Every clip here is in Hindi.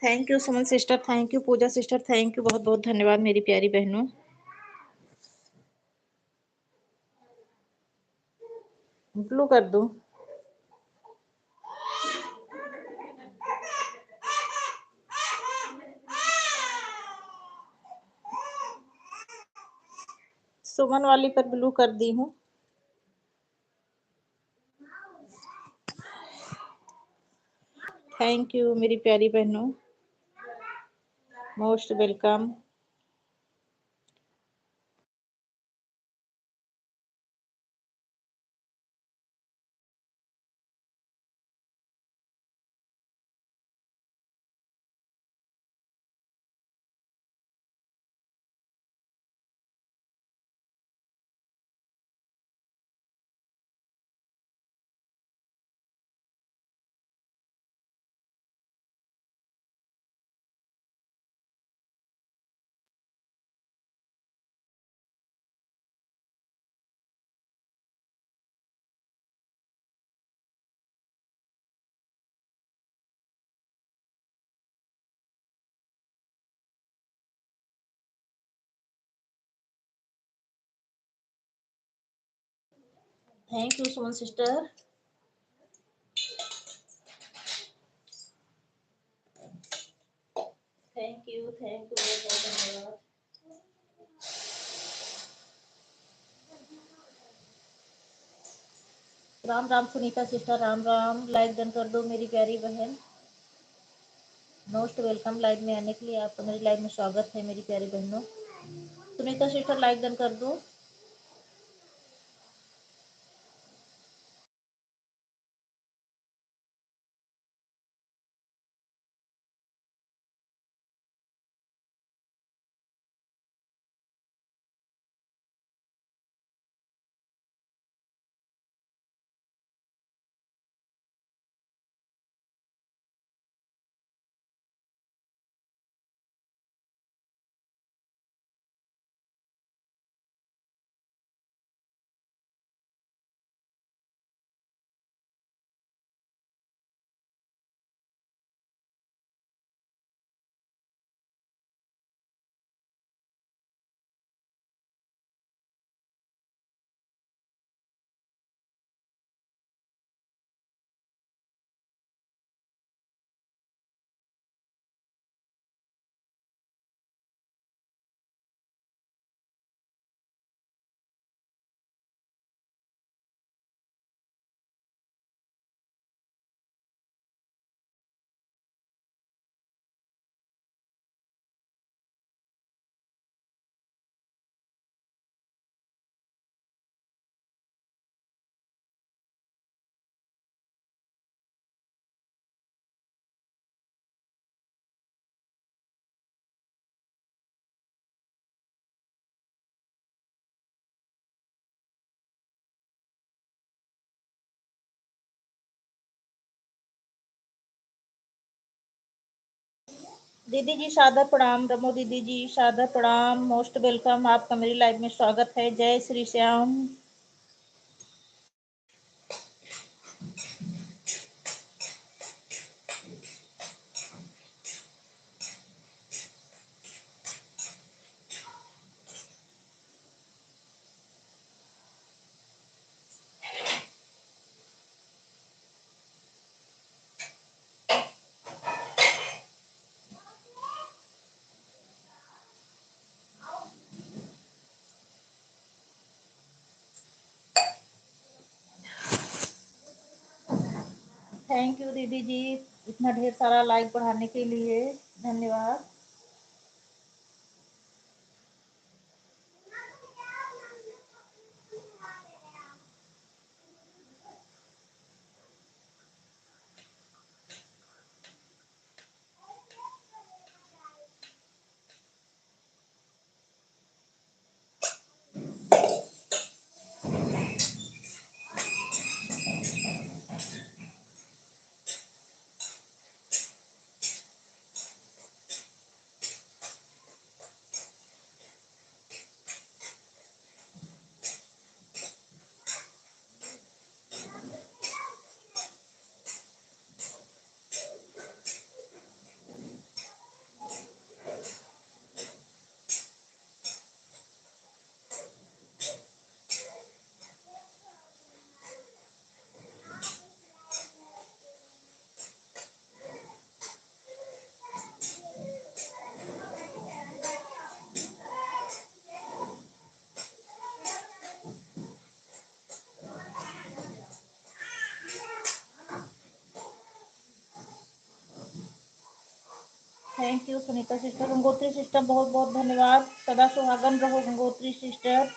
Thank you Suman sister, thank you Pooja sister, thank you, बहुत बहुत धन्यवाद मेरी प्यारी बहनों। ब्लू कर दूं? सुमन वाली पर ब्लू कर दी हूँ। थैंक यू मेरी प्यारी बहनों, most welcome. Thank you Suman sister. Thank you, बहुत बहुत धन्यवाद। Ram Ram Sunita sister, Ram Ram. Like done कर दो मेरी प्यारी बहन। मोस्ट वेलकम लाइव में आने के लिए, आपका मेरी लाइव में स्वागत है मेरी प्यारी बहनों। सुनीता सिस्टर लाइक डन कर दो। दीदी जी सादर प्रणाम, रमो दीदी जी सादर प्रणाम, मोस्ट वेलकम, आपका मेरी लाइव में स्वागत है। जय श्री श्याम। थैंक यू दीदी जी, इतना ढेर सारा लाइक बढ़ाने के लिए धन्यवाद। Thank you Sunita sister. Gangotri sister बहुत बहुत धन्यवाद। सदा सुहागन रहो गंगोत्री सिस्टर,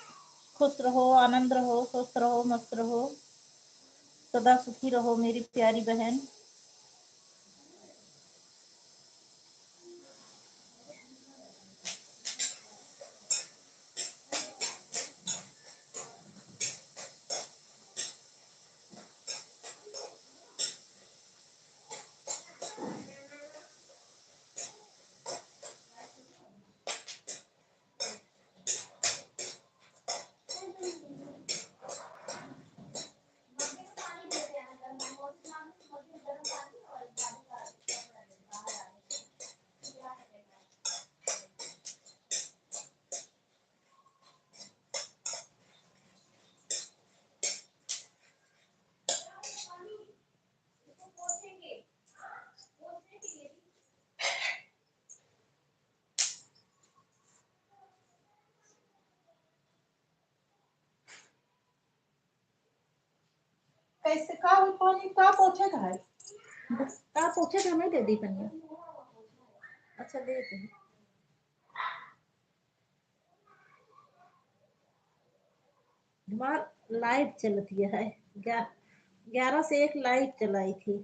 खुश रहो, आनंद रहो, स्वस्थ रहो, मस्त रहो, सदा सुखी रहो मेरी प्यारी बहन। कैसे का पानी का पोछे का है, का पोछे का नहीं दे दी पनिया। अच्छा दे दे। हमार लाइट चलती है, 11 से 1 लाइट चलाई थी।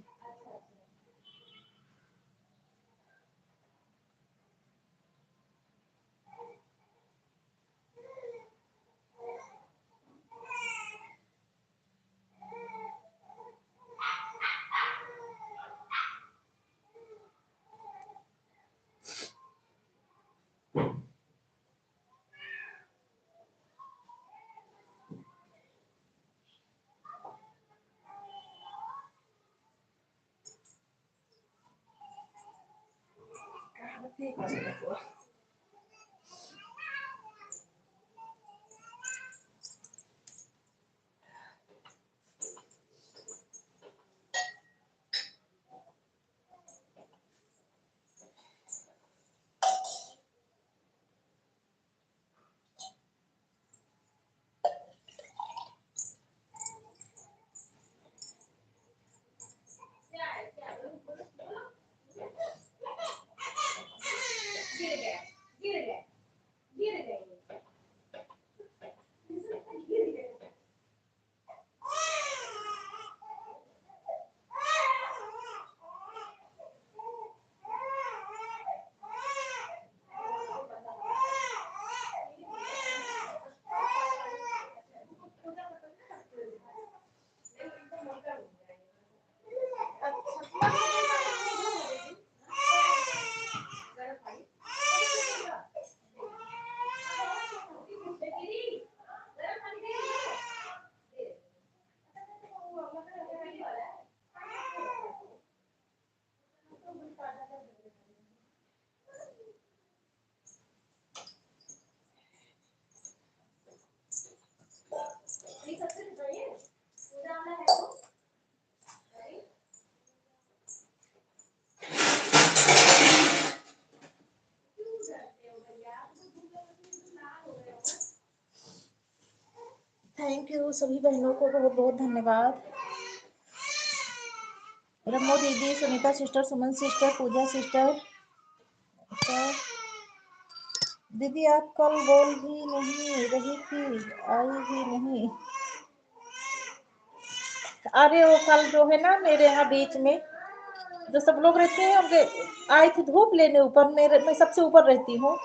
थैंक यू सभी बहनों को बहुत बहुत धन्यवाद। रमो दीदी, सुनीता सिस्टर, सुमन सिस्टर, पूजा सिस्टर। अच्छा दीदी आप कल बोल भी नहीं रही थी, आई भी नहीं। अरे वो कल जो है ना मेरे यहाँ बीच में जो सब लोग रहते हैं उनके आई थी धूप लेने ऊपर, मेरे मैं सबसे ऊपर रहती हूँ,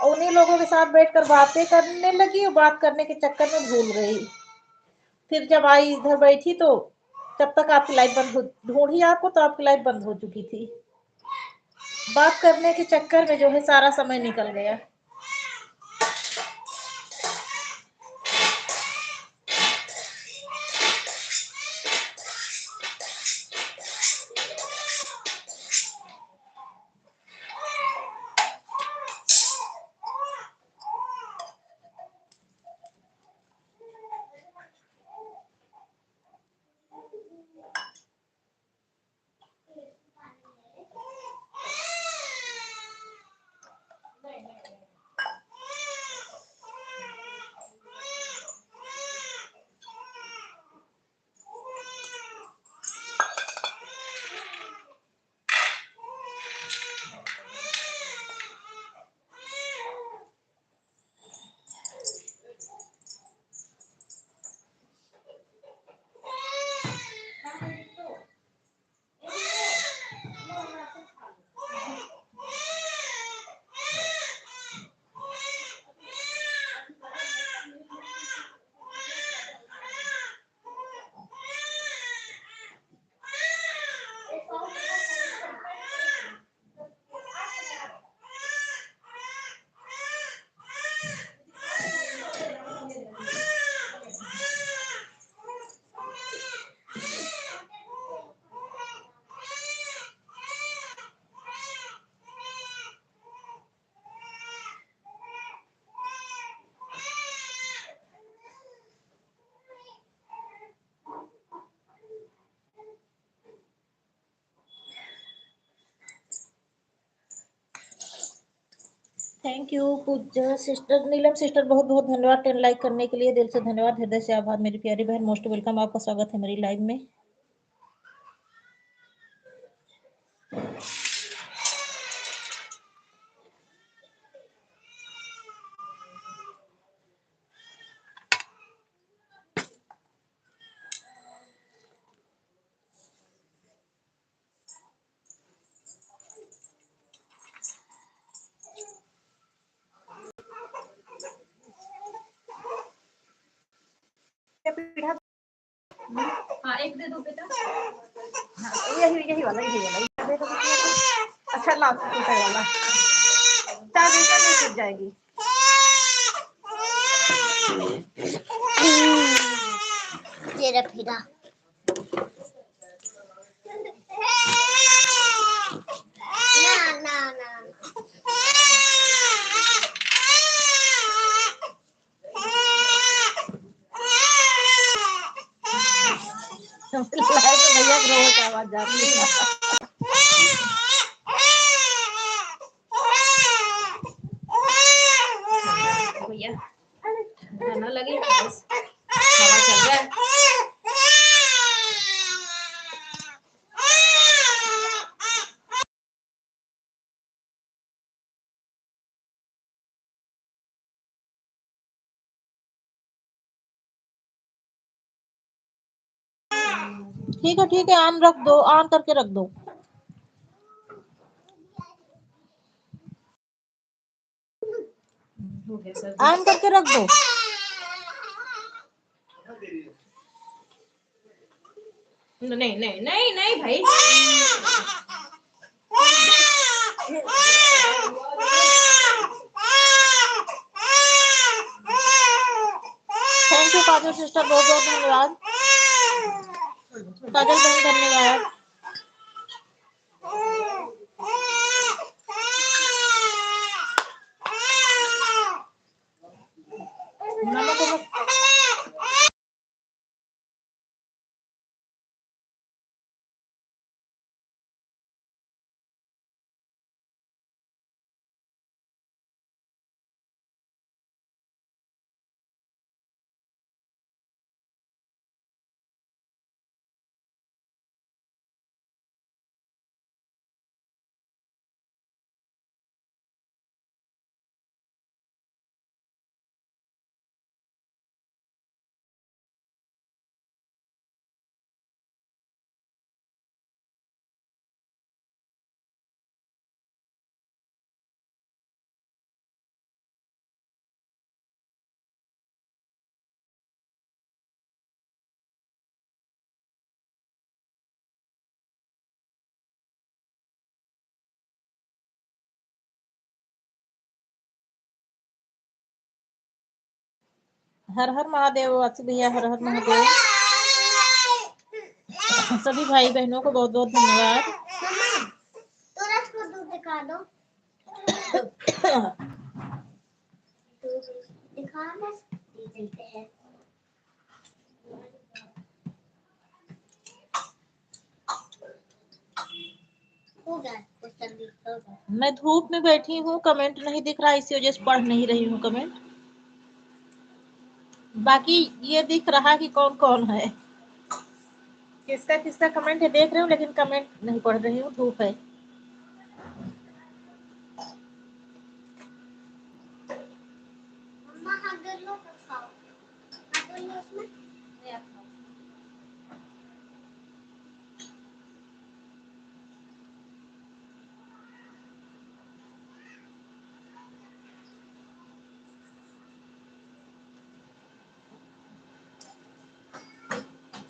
और उन्हीं लोगों के साथ बैठकर बातें करने लगी और बात करने के चक्कर में भूल गई। फिर जब आई इधर बैठी तो तब तक आपकी लाइट बंद हो, ढूंढी आपको तो आपकी लाइट बंद हो चुकी थी। बात करने के चक्कर में जो है सारा समय निकल गया। Thank you Pooja sister, Neelam sister, बहुत बहुत धन्यवाद 10 लाइक करने के लिए, दिल से धन्यवाद, हृदय से आभार मेरी प्यारी बहन, मोस्ट वेलकम, आपका स्वागत है मेरी लाइव में। हाँ एक दे दो बेटा। हाँ, यही वाला दे दो। अच्छा लाओ छोटा वाला, चार दिन में टूट जाएगी। तेरा फिरा ना ना ना भैया ग्रोह की आवाज जा रही है। भैया गाना लगे बस हवा चल रहा है। ठीक है ऑन रख दो, ऑन करके रख दो, ऑन करके रख दो। नहीं नहीं नहीं नहीं भाई, थैंक यू काजल सिस्टर, बहुत बहुत धन्यवाद काजल बहन, धन्यवाद। नमक हर हर महादेव, वासी भैया हर हर महादेव, सभी भाई बहनों को बहुत बहुत धन्यवाद। दिखा दो दिखा देते हैं। मैं धूप में बैठी हूँ, कमेंट नहीं दिख रहा, इसी वजह से पढ़ नहीं रही हूँ कमेंट। बाकी ये दिख रहा कि कौन कौन है, किसका किसका कमेंट है देख रही हूँ, लेकिन कमेंट नहीं पढ़ रही हूँ, धूप है।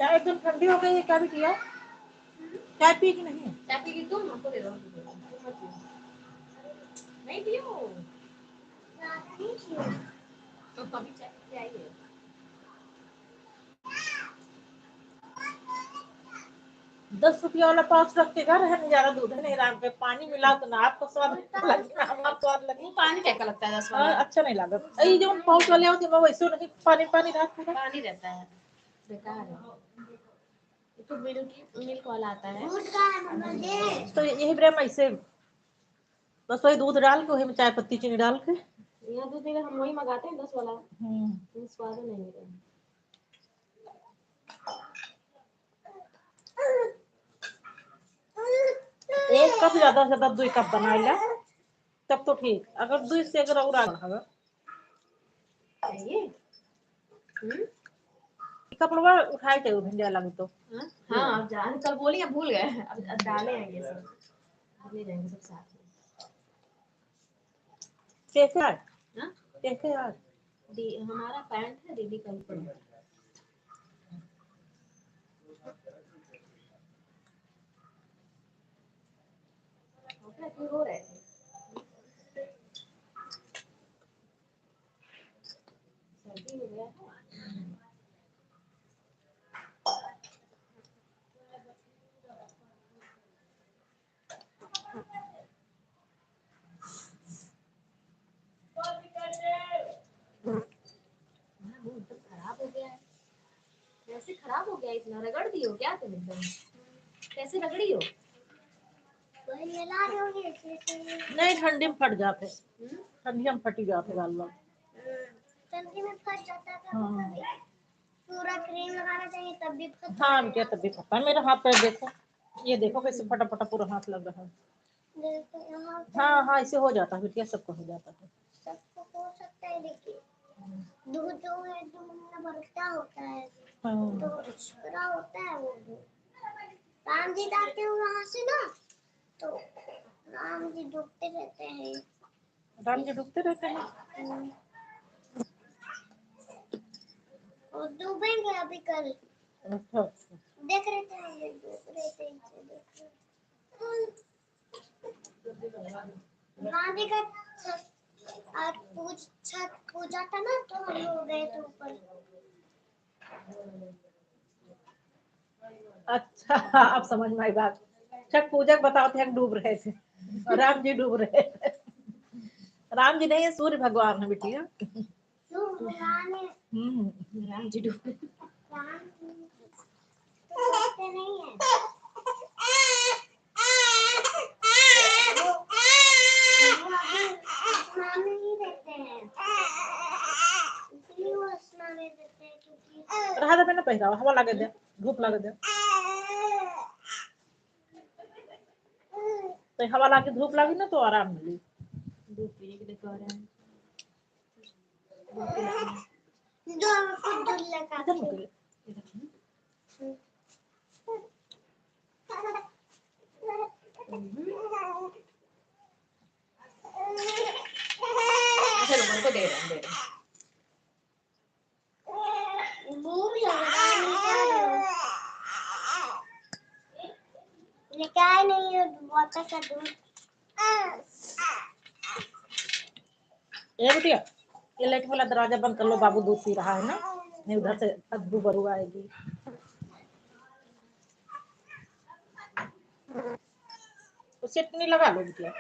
चाय एकदम ठंडी हो गई है, क्या भी किया? चाय पी कि नहीं? चाय पी की तुम हमको दे दो, नहीं पियो तो कभी चाय पी आइए। 10 रुपया वाला पाउच रख के घर है, नजारा दूध है नहीं राम पे, पानी मिला तो ना आपको स्वाद लगे, हमारा स्वाद लगे। पानी क्या लगता है 10 वाला? अच्छा नहीं लगा, ये जो पाउच वाले होते हैं वैसे नहीं, पानी पानी रहता है, बेकार है। तो मिल्क वाला आता है तो यही ब्रेम ऐसे बस वही दूध डाल के वही में चाय पत्ती चीनी डाल के। यहाँ दूध नहीं, हम वही मंगाते हैं 10 वाला, स्वाद नहीं मेरा। एक कप ज्यादा से ज्यादा 2 कप बनाएगा तब तो ठीक, अगर 2 से अगर और आगा चाहिए कपड़वा उठाए थे भिंडिया लगे तो। हाँ आप जान कल बोली, अब भूल गए, अब डाले हैं ये सब, ले जाएंगे सब साथ में। कैसे आज हाँ कैसे आज हमारा पैंट है, दीदी का ऊपर है। क्यों रो रहे थे? सर्दी हो गया है। खराब हो गया है, कैसे खराब हो गया? इतना रगड़ दी हो क्या तुम एकदम? कैसे रगड़ी हो? नहीं ठंडी में फट जाते, ठंडी में फटी जाते गाल बाल। ठंडी में फट जाता है कभी। पूरा क्रीम लगाना चाहिए तब भी फटता हाँ क्या तब भी फटता है। मेरा हाथ पैर देखो, ये देखो कैसे फटा फटा पूरा हाथ लग रहा है। हाँ हाँ ऐसे हो जाता है बिटिया, सबको हो जाता है। सबको हो सकता है, देखिए दूध जो है जो भरता होता है हाँ। तो छिपरा होता है वो दूध। राम जी जाते हो वहाँ से ना, तो राम जी डूबते रहते हैं। राम जी डूबते रहते हैं। और डूबेंगे अभी कल, अच्छा देख रहे थे हम लोग, डूब रहे थे राम जी का आज छठ पूजा था ना, तो हम लोग गए थे ऊपर। अच्छा अब समझ में आई बात। छठ पूजा बताते हैं डूब रहे थे और राम जी डूब रहे थे। राम जी नहीं है, सूर्य भगवान है बिटिया। राम जी डूबे नहीं है। रहा था मैंने पहरा हवा लगे दे, धूप लगे दे, तो हवा लगे धूप लगी ना तो आराम मिली। दूध पीने के लिए कह रहे हैं। जो हमको दूध लगा इधर मुझे अच्छा रुको उनको दे रहे हैं, दे रहे हैं। भूख लग रहा है, निकाल नहीं है वाटर का दूध। ए बिटिया ये लाइट वाला दरवाजा बंद कर लो, बाबू दूध पी रहा है ना, नहीं उधर से बदबू बरू आएगी। तो चटनी लगा लो बिटिया,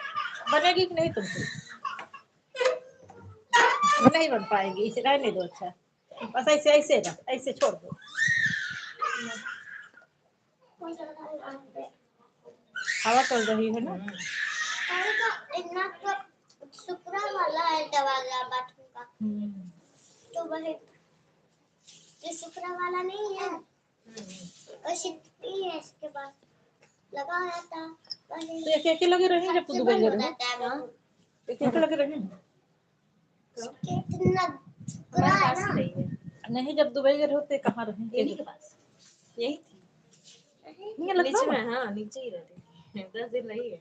बनेगी कि नहीं तुमसे? नहीं बन पाएगी, इसे रहने दो। अच्छा बस ऐसे ऐसे ना, ऐसे छोड़ दो। हवा चल रही है ना। इतना सुपरा वाला है दरवाजा बाथरूम का, तो वह ये सुपरा वाला नहीं है, और सिटी है इसके पास लगा रहता है। तो एक लगे रहे जब तू दुबई गए रहे, एक लगे रहे कितना सुपरा है ना। नहीं, जब दुबई गए रहे कहाँ रहे? यही के पास यही थी, नीचे में। हाँ नीचे ही रहती थी, 10 दिन रही है।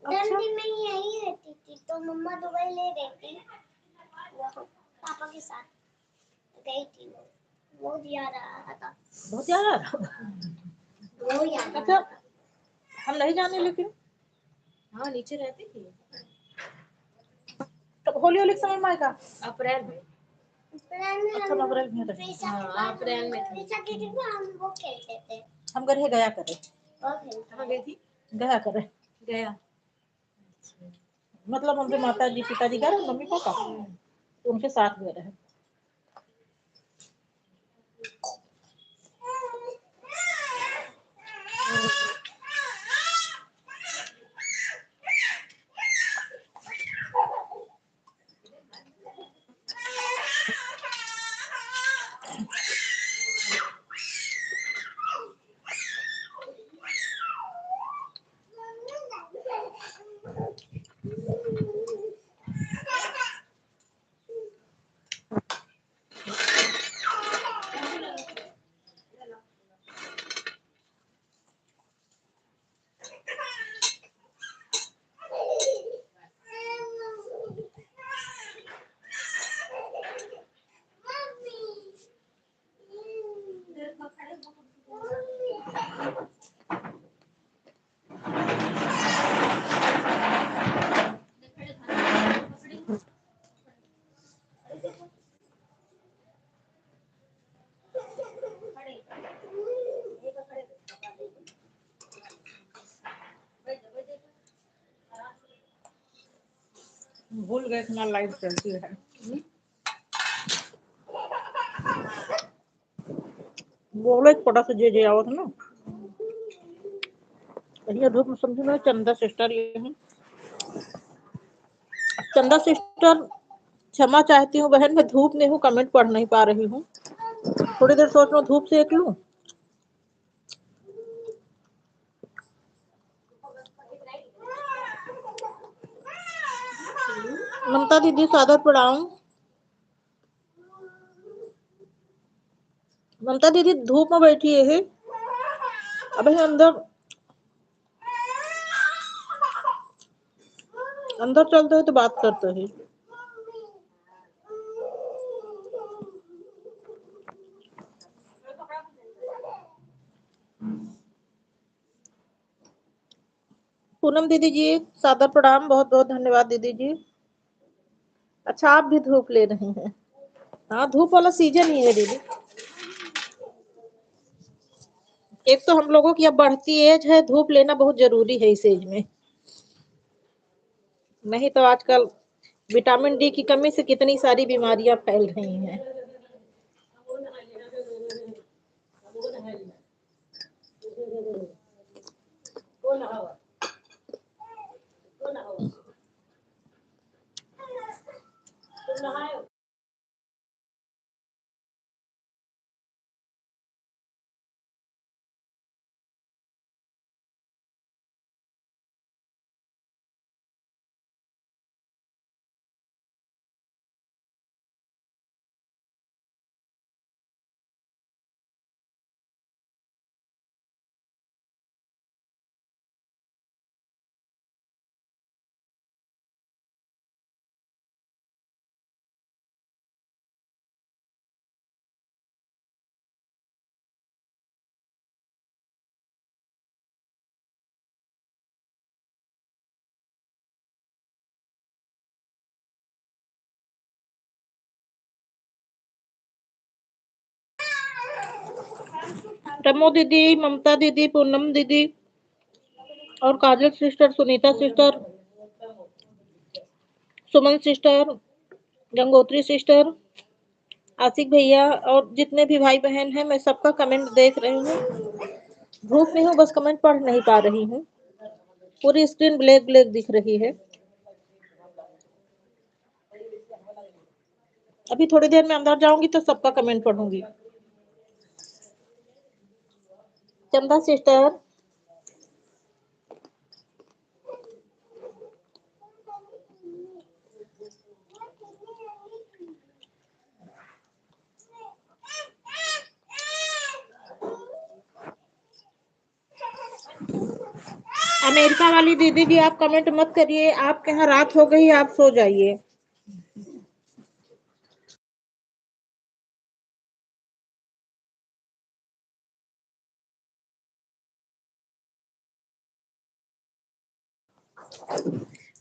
ठंडी में यही रहती थी, तो मम्मा दुबई ले गई थी, पापा के साथ गई थी। बहुत याद आ रहा था, बहुत याद आ रहा। बहुत याद। अच्छा हम नहीं जाने, लेकिन हाँ नीचे रहती थी। तब होली होली समय में आएगा अप्रैल में। अच्छा अप्रैल में रहे। हाँ अप्रैल में थी। हम वो खेलते थे। हम गए गया करे, कहाँ गई थी? गया करे गया मतलब उनके माता जी पिताजी गए रहे, मम्मी पापा तो उनके साथ गए रहे। गए इतना लाइट चलती है। बोलो एक पटा से जे आवत ना कहीं धूप में समझो ना। चंदा सिस्टर ये है। चंदा सिस्टर क्षमा चाहती हूँ बहन, मैं धूप में हूँ, कमेंट पढ़ नहीं पा रही हूँ। थोड़ी देर सोच लो धूप सेक लूं। ममता दीदी सादर प्रणाम। ममता दीदी धूप में बैठी है अबे अंदर चलते है तो बात करते है। पूनम दीदी जी सादर प्रणाम, बहुत बहुत धन्यवाद दीदी जी। अच्छा आप भी धूप ले रही हैं। हाँ धूप वाला सीजन ही है दीदी। एक तो हम लोगों की अब बढ़ती एज है, धूप लेना बहुत जरूरी है इस एज में। नहीं तो आजकल विटामिन डी की कमी से कितनी सारी बीमारियां फैल रही हैं। रमो दीदी, ममता दीदी, पूनम दीदी और काजल सिस्टर, सुनीता सिस्टर, सुमन सिस्टर, गंगोत्री सिस्टर, आशिक भैया और जितने भी भाई बहन हैं, मैं सबका कमेंट देख रही हूँ। धूप में हूँ, बस कमेंट पढ़ नहीं पा रही हूँ। पूरी स्क्रीन ब्लैक ब्लैक दिख रही है। अभी थोड़ी देर में अंदर जाऊंगी तो सबका कमेंट पढ़ूंगी। चंदा सिस्टर, अमेरिका वाली दीदी जी आप कमेंट मत करिए, आपके यहाँ रात हो गई, आप सो जाइए।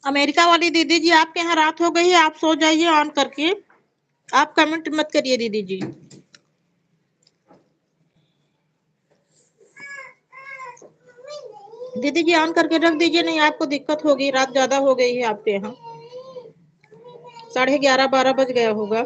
अमेरिका वाली दीदी जी आपके यहाँ रात हो गई है, आप सो जाइए ऑन करके। आप कमेंट मत करिए दीदी जी। दीदी जी ऑन करके रख दीजिए, नहीं आपको दिक्कत होगी, रात ज्यादा हो गई है आपके यहाँ। 11:30-12 बज गया होगा।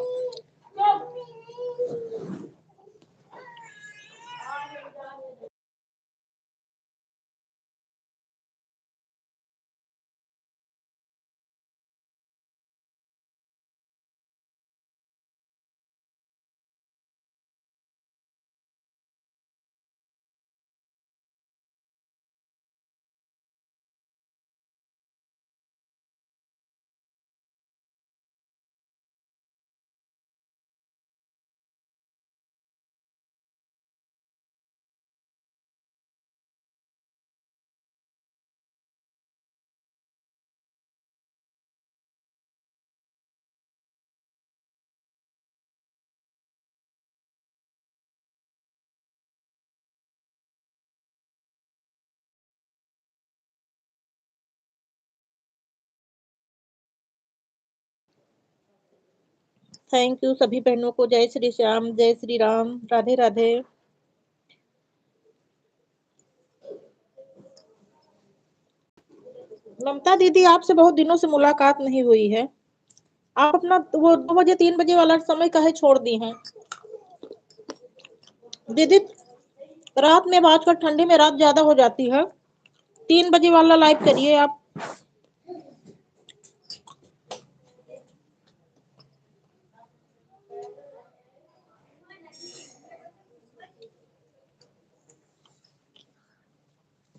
थैंक यू सभी बहनों को। जय श्री श्याम, जय श्री राम, राधे राधे। ममता दीदी आपसे बहुत दिनों से मुलाकात नहीं हुई है। आप अपना वो 2 बजे 3 बजे वाला समय काहे छोड़ दी हैं दीदी? रात में अब आजकल ठंडी में रात ज्यादा हो जाती है, 3 बजे वाला लाइव करिए आप।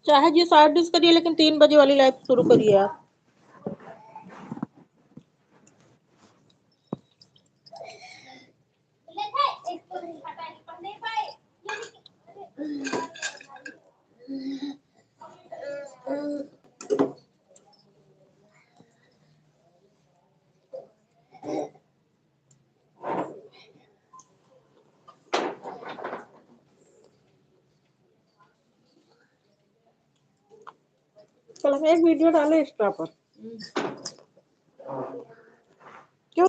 चाहे जी 60 करिए, लेकिन 3 बजे वाली लाइव शुरू करिए आप। कल हम एक वीडियो डाले इंस्टा पर। क्यों?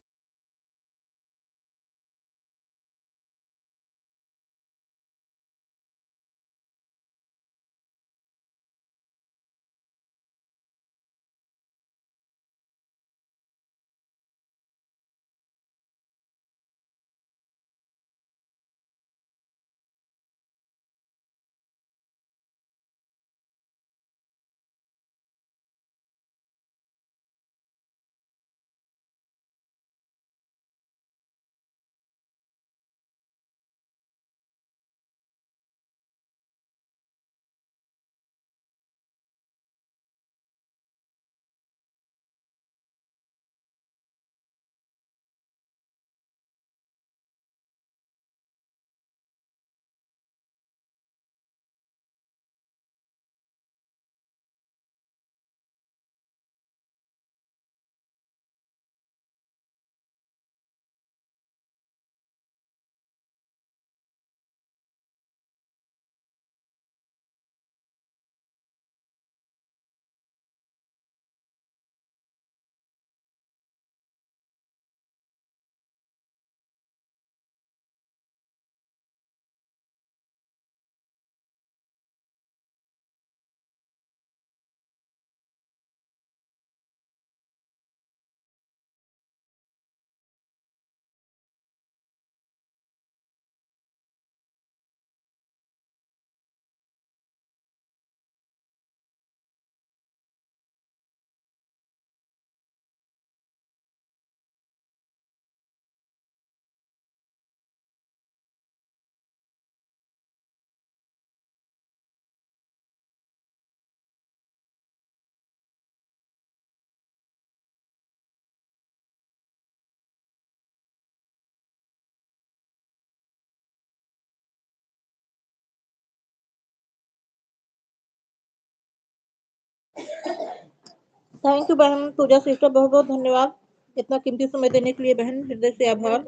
थैंक यू बहन पूजा सिस्टर, बहुत बहुत धन्यवाद इतना कीमती समय देने के लिए बहन, हृदय से आभार।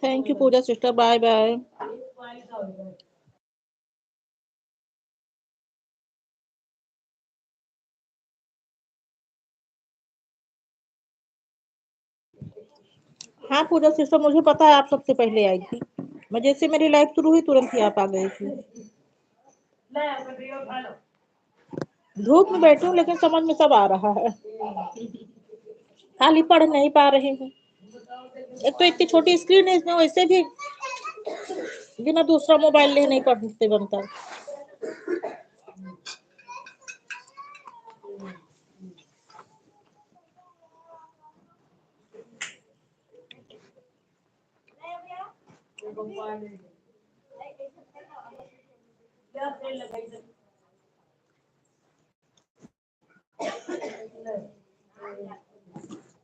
Thank you Pooja sister, bye bye. हाँ पूजा सिस्टर, मुझे पता है आप सबसे पहले आई थी। मैं जैसे मेरी लाइफ शुरू हुई तुरंत ही आप आ गई थी। धूप में बैठी हूँ लेकिन समझ में सब आ रहा है, खाली पढ़ नहीं पा रही हूँ। एक तो इतनी छोटी स्क्रीन है इसमें, वैसे भी बिना दूसरा मोबाइल ले नहीं पढ़ते बनता।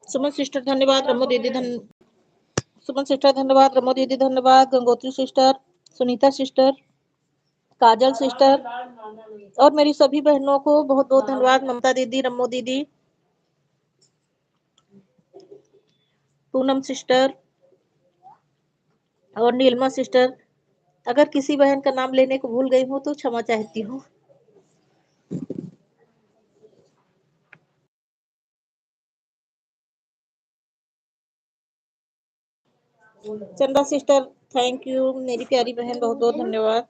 सुमन सिस्टर धन्यवाद, रमो दीदी सुमन सिस्टर धन्यवाद, रमो दीदी धन्यवाद, Gangotri sister, Sunita sister, Kajal sister और मेरी सभी बहनों को बहुत बहुत धन्यवाद। ममता दीदी, रमो दीदी, पूनम सिस्टर और नीलमा सिस्टर। अगर किसी बहन का नाम लेने को भूल गई हूँ तो क्षमा चाहती हूँ। चंदा सिस्टर थैंक यू मेरी प्यारी बहन, बहुत बहुत धन्यवाद।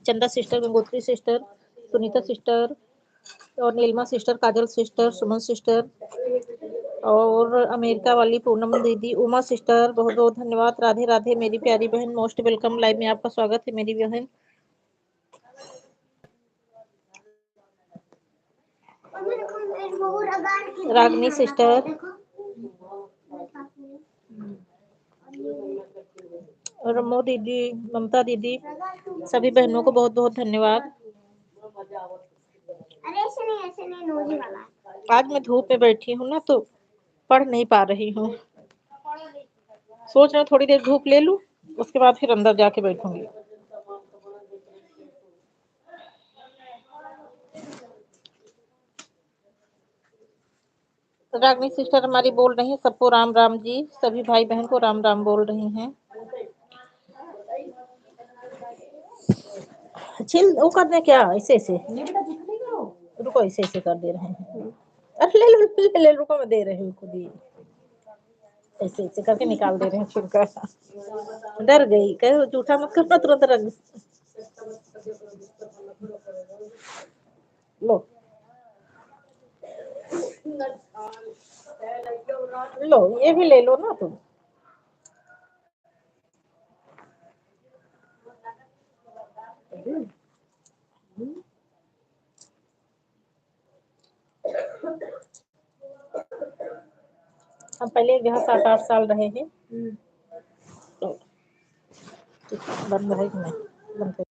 चंदा sister, Gangotri sister, Sunita sister और नीलमा सिस्टर, काजल सिस्टर, सुमन सिस्टर और अमेरिका वाली पूनम दीदी, उमा सिस्टर, बहुत बहुत धन्यवाद। राधे राधे मेरी प्यारी बहन, मोस्ट वेलकम। लाइव में आपका स्वागत है मेरी बहन। रागनी सिस्टर, रमो दीदी, ममता दीदी, सभी बहनों को बहुत बहुत धन्यवाद। ऐसे नहीं नोजी वाला। आज मैं धूप में बैठी हूँ ना, तो पढ़ नहीं पा रही हूँ। सोच रही हूँ थोड़ी देर धूप ले लूँ, उसके बाद फिर अंदर जाके बैठूंगी। रागनी सिस्टर हमारी बोल रही हैं सबको राम राम जी, सभी भाई बहन को राम राम बोल रही हैं। छिल वो कर दे क्या, ऐसे ऐसे रुको, ऐसे ऐसे कर दे रहे हैं। अरे ले लो ले ले, रुको मैं दे रही हूँ खुद ही, ऐसे ऐसे करके निकाल दे रहे हैं छिलका। डर गई, कहो जूठा मत करना, तुरंत रंग लो लो, ये भी ले लो ना तुम। हम पहले यहाँ 7-8 साल रहे हैं, तो बंद है कि नहीं, बंद कर।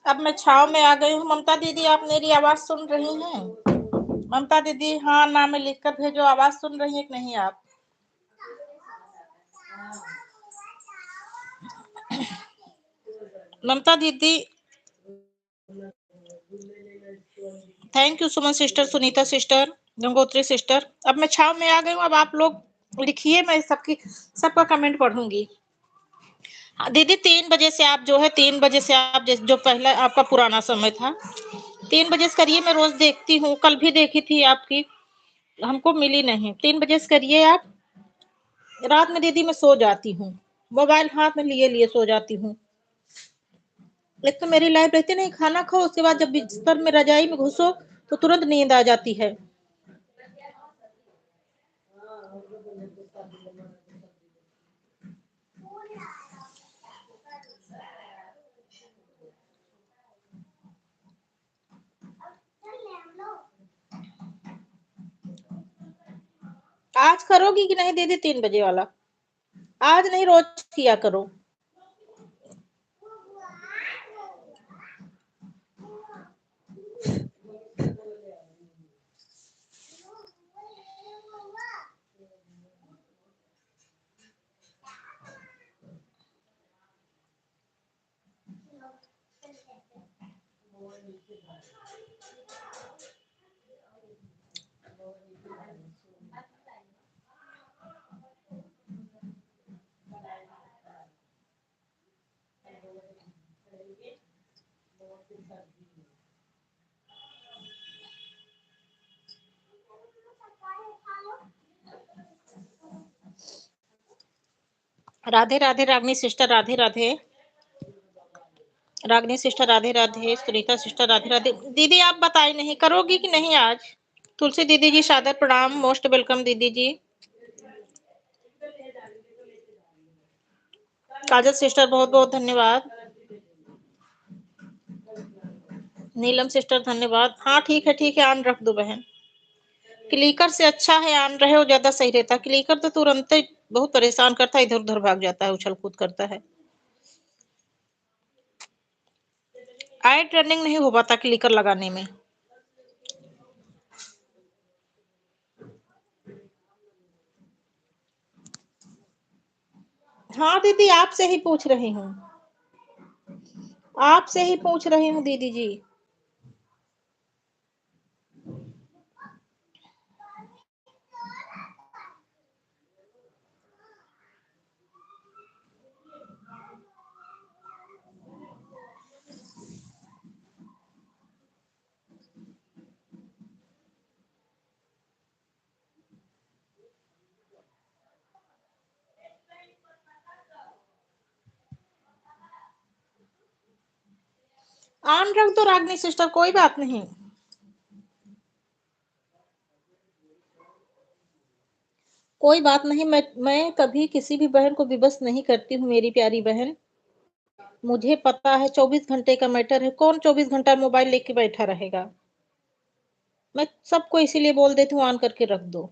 अब मैं छाव में आ गई हूँ। ममता दीदी, आप मेरी आवाज सुन रही हैं? ममता दीदी, हाँ ना में लिखकर भेजो, आवाज सुन रही है कि नहीं आप? ममता दीदी, thank you Suman sister, Sunita sister, Gangotri sister. अब मैं छाव में आ गई हूँ। अब आप लोग लिखिए, मैं सबका कमेंट पढ़ूंगी। दीदी 3 बजे से आप जो है 3 बजे से आप जो पहला आपका पुराना समय था 3 बजे से करिए। मैं रोज देखती हूँ, कल भी देखी थी आपकी, हमको मिली नहीं। 3 बजे से करिए आप। रात में दीदी मैं सो जाती हूँ, मोबाइल हाथ में लिए लिए सो जाती हूँ। एक तो मेरी लाइफ रहती नहीं, खाना खाओ उसके बाद जब बिस्तर में रजाई में घुसो तो तुरंत नींद आ जाती है। आज करोगी कि नहीं दीदी 3 बजे वाला? आज नहीं, रोज किया करो। राधे राधे रागनी सिस्टर, राधे राधे रागनी सिस्टर, राधे राधे सुनीता सिस्टर, राधे राधे। दीदी आप बताई नहीं, करोगी कि नहीं आज? तुलसी दीदी जी सादर प्रणाम, मोस्ट वेलकम दीदी जी। काजल सिस्टर बहुत बहुत धन्यवाद। नीलम सिस्टर धन्यवाद। हाँ ठीक है, ऑन रख दो बहन। क्लिकर से अच्छा है ऑन रहे हो, ज्यादा सही रहता। क्लिकर तो तुरंत ही बहुत परेशान करता है, इधर उधर भाग जाता है, उछल कूद करता है। आई ट्रेनिंग नहीं हो पाता क्लिकर लगाने में। हाँ दीदी आपसे ही पूछ रही हूँ, आपसे ही पूछ रही हूँ दीदी जी। ऑन रख दो रागनी सिस्टर, कोई बात नहीं। कोई बात नहीं, मैं कभी किसी भी बहन को विवश नहीं करती हूँ मेरी प्यारी बहन। मुझे पता है 24 घंटे का मैटर है, कौन 24 घंटा मोबाइल लेके बैठा रहेगा। मैं सबको इसीलिए बोल देती हूँ ऑन करके रख दो।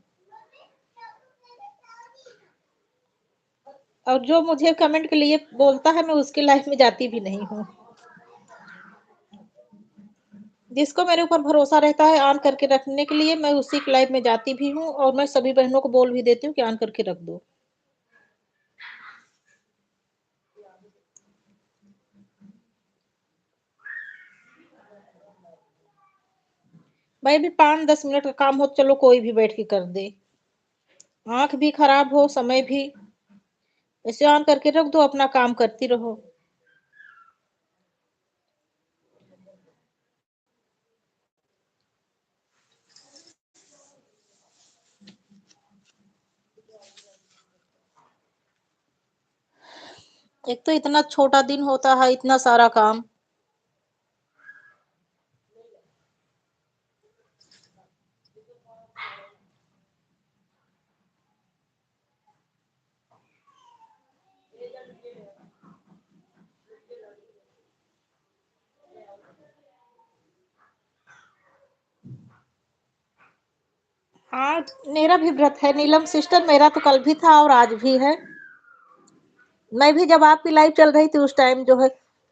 और जो मुझे कमेंट के लिए बोलता है मैं उसकी लाइफ में जाती भी नहीं हूँ। जिसको मेरे ऊपर भरोसा रहता है ऑन करके रखने के लिए, मैं उसी की लाइफ में जाती भी हूँ। और मैं सभी बहनों को बोल भी देती हूँ कि ऑन करके रख दो। भाई भी 5-10 मिनट का काम हो चलो कोई भी बैठ के कर दे, आंख भी खराब हो समय भी, इसे ऑन करके रख दो, अपना काम करती रहो। एक तो इतना छोटा दिन होता है, इतना सारा काम। हाँ मेरा भी व्रत है नीलम सिस्टर, मेरा तो कल भी था और आज भी है। मैं भी जब आपकी लाइव चल रही थी उस टाइम जो है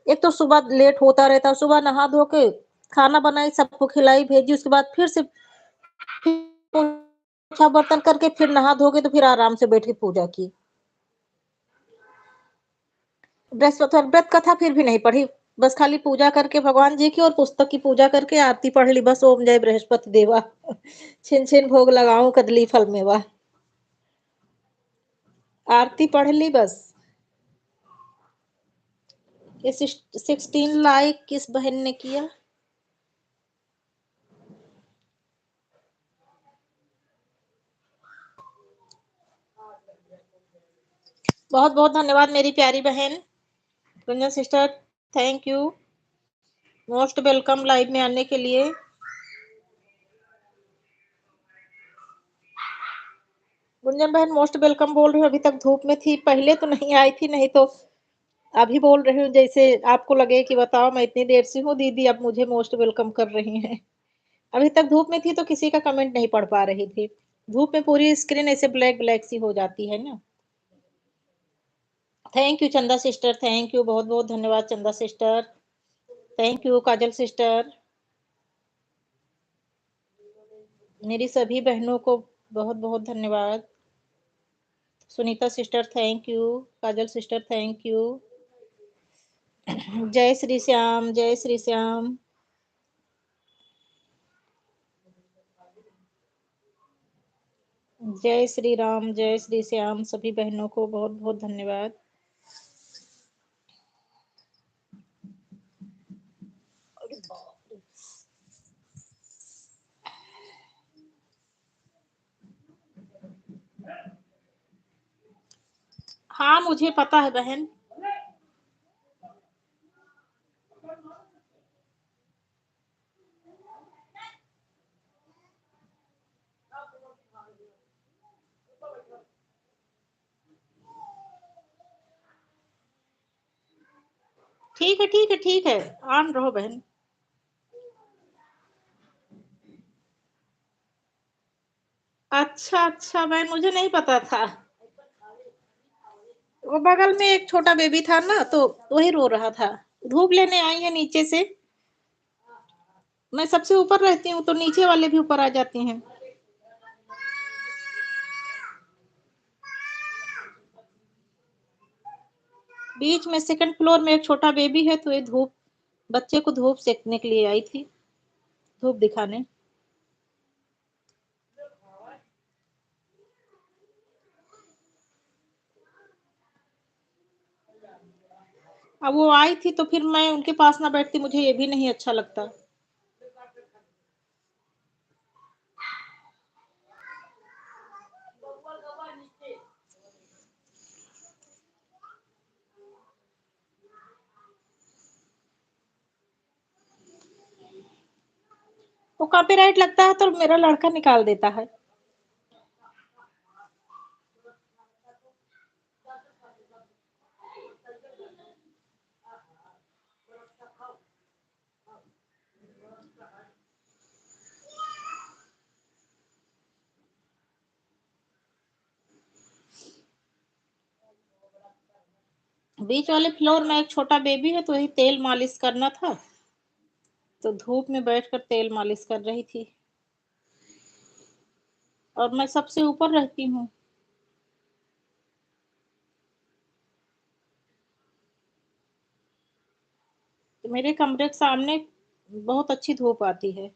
एक तो सुबह लेट होता रहता, सुबह नहा धो के खाना बनाई, सबको खिलाई भेजी, उसके बाद फिर से पोछा बर्तन करके फिर नहा धो के तो फिर आराम से बैठी पूजा की। व्रत कथा फिर भी नहीं पढ़ी, बस खाली पूजा करके भगवान जी की और पुस्तक की पूजा करके आरती पढ़ ली बस। ओम जय बृहस्पति देवा छिन छिन भोग लगाऊं कदली फल मेवा, आरती पढ़ ली बस। ये 16 लाइक किस बहन ने किया? बहुत बहुत धन्यवाद मेरी प्यारी बहन Gunjan sister, thank you, most welcome live में आने के लिए। गुंजन बहन मोस्ट वेलकम बोल रही हूँ, अभी तक धूप में थी, पहले तो नहीं आई थी, नहीं तो अभी बोल रही हूँ, जैसे आपको लगे कि बताओ मैं इतनी देर से हूँ दीदी, अब मुझे मोस्ट वेलकम कर रही हैं। अभी तक धूप में थी तो किसी का कमेंट नहीं पढ़ पा रही थी, धूप में पूरी स्क्रीन ऐसे ब्लैक ब्लैक सी हो जाती है ना। थैंक यू चंदा सिस्टर, थैंक यू, बहुत बहुत धन्यवाद चंदा sister, thank you Kajal sister, मेरी सभी बहनों को बहुत बहुत धन्यवाद। Sunita sister thank you, Kajal sister thank you, जय श्री श्याम, जय श्री श्याम, जय श्री राम, जय श्री श्याम, सभी बहनों को बहुत बहुत धन्यवाद। हाँ मुझे पता है बहन, ठीक है ठीक है ठीक है, ऑन रहो बहन। अच्छा अच्छा बहन, मुझे नहीं पता था, वो बगल में एक छोटा बेबी था ना तो वही रो रहा था। धूप लेने आई है नीचे से, मैं सबसे ऊपर रहती हूँ तो नीचे वाले भी ऊपर आ जाती हैं। बीच में सेकंड फ्लोर में एक छोटा बेबी है तो ये धूप, बच्चे को धूप सेकने के लिए आई थी, धूप दिखाने। अब वो आई थी तो फिर मैं उनके पास ना बैठती, मुझे ये भी नहीं अच्छा लगता। वो कॉपीराइट लगता है तो मेरा लड़का निकाल देता है। बीच वाले फ्लोर में एक छोटा बेबी है तो वही तेल मालिश करना था, तो धूप में बैठकर तेल मालिश कर रही थी, और मैं सबसे ऊपर रहती हूँ। तो मेरे कमरे के सामने बहुत अच्छी धूप आती है।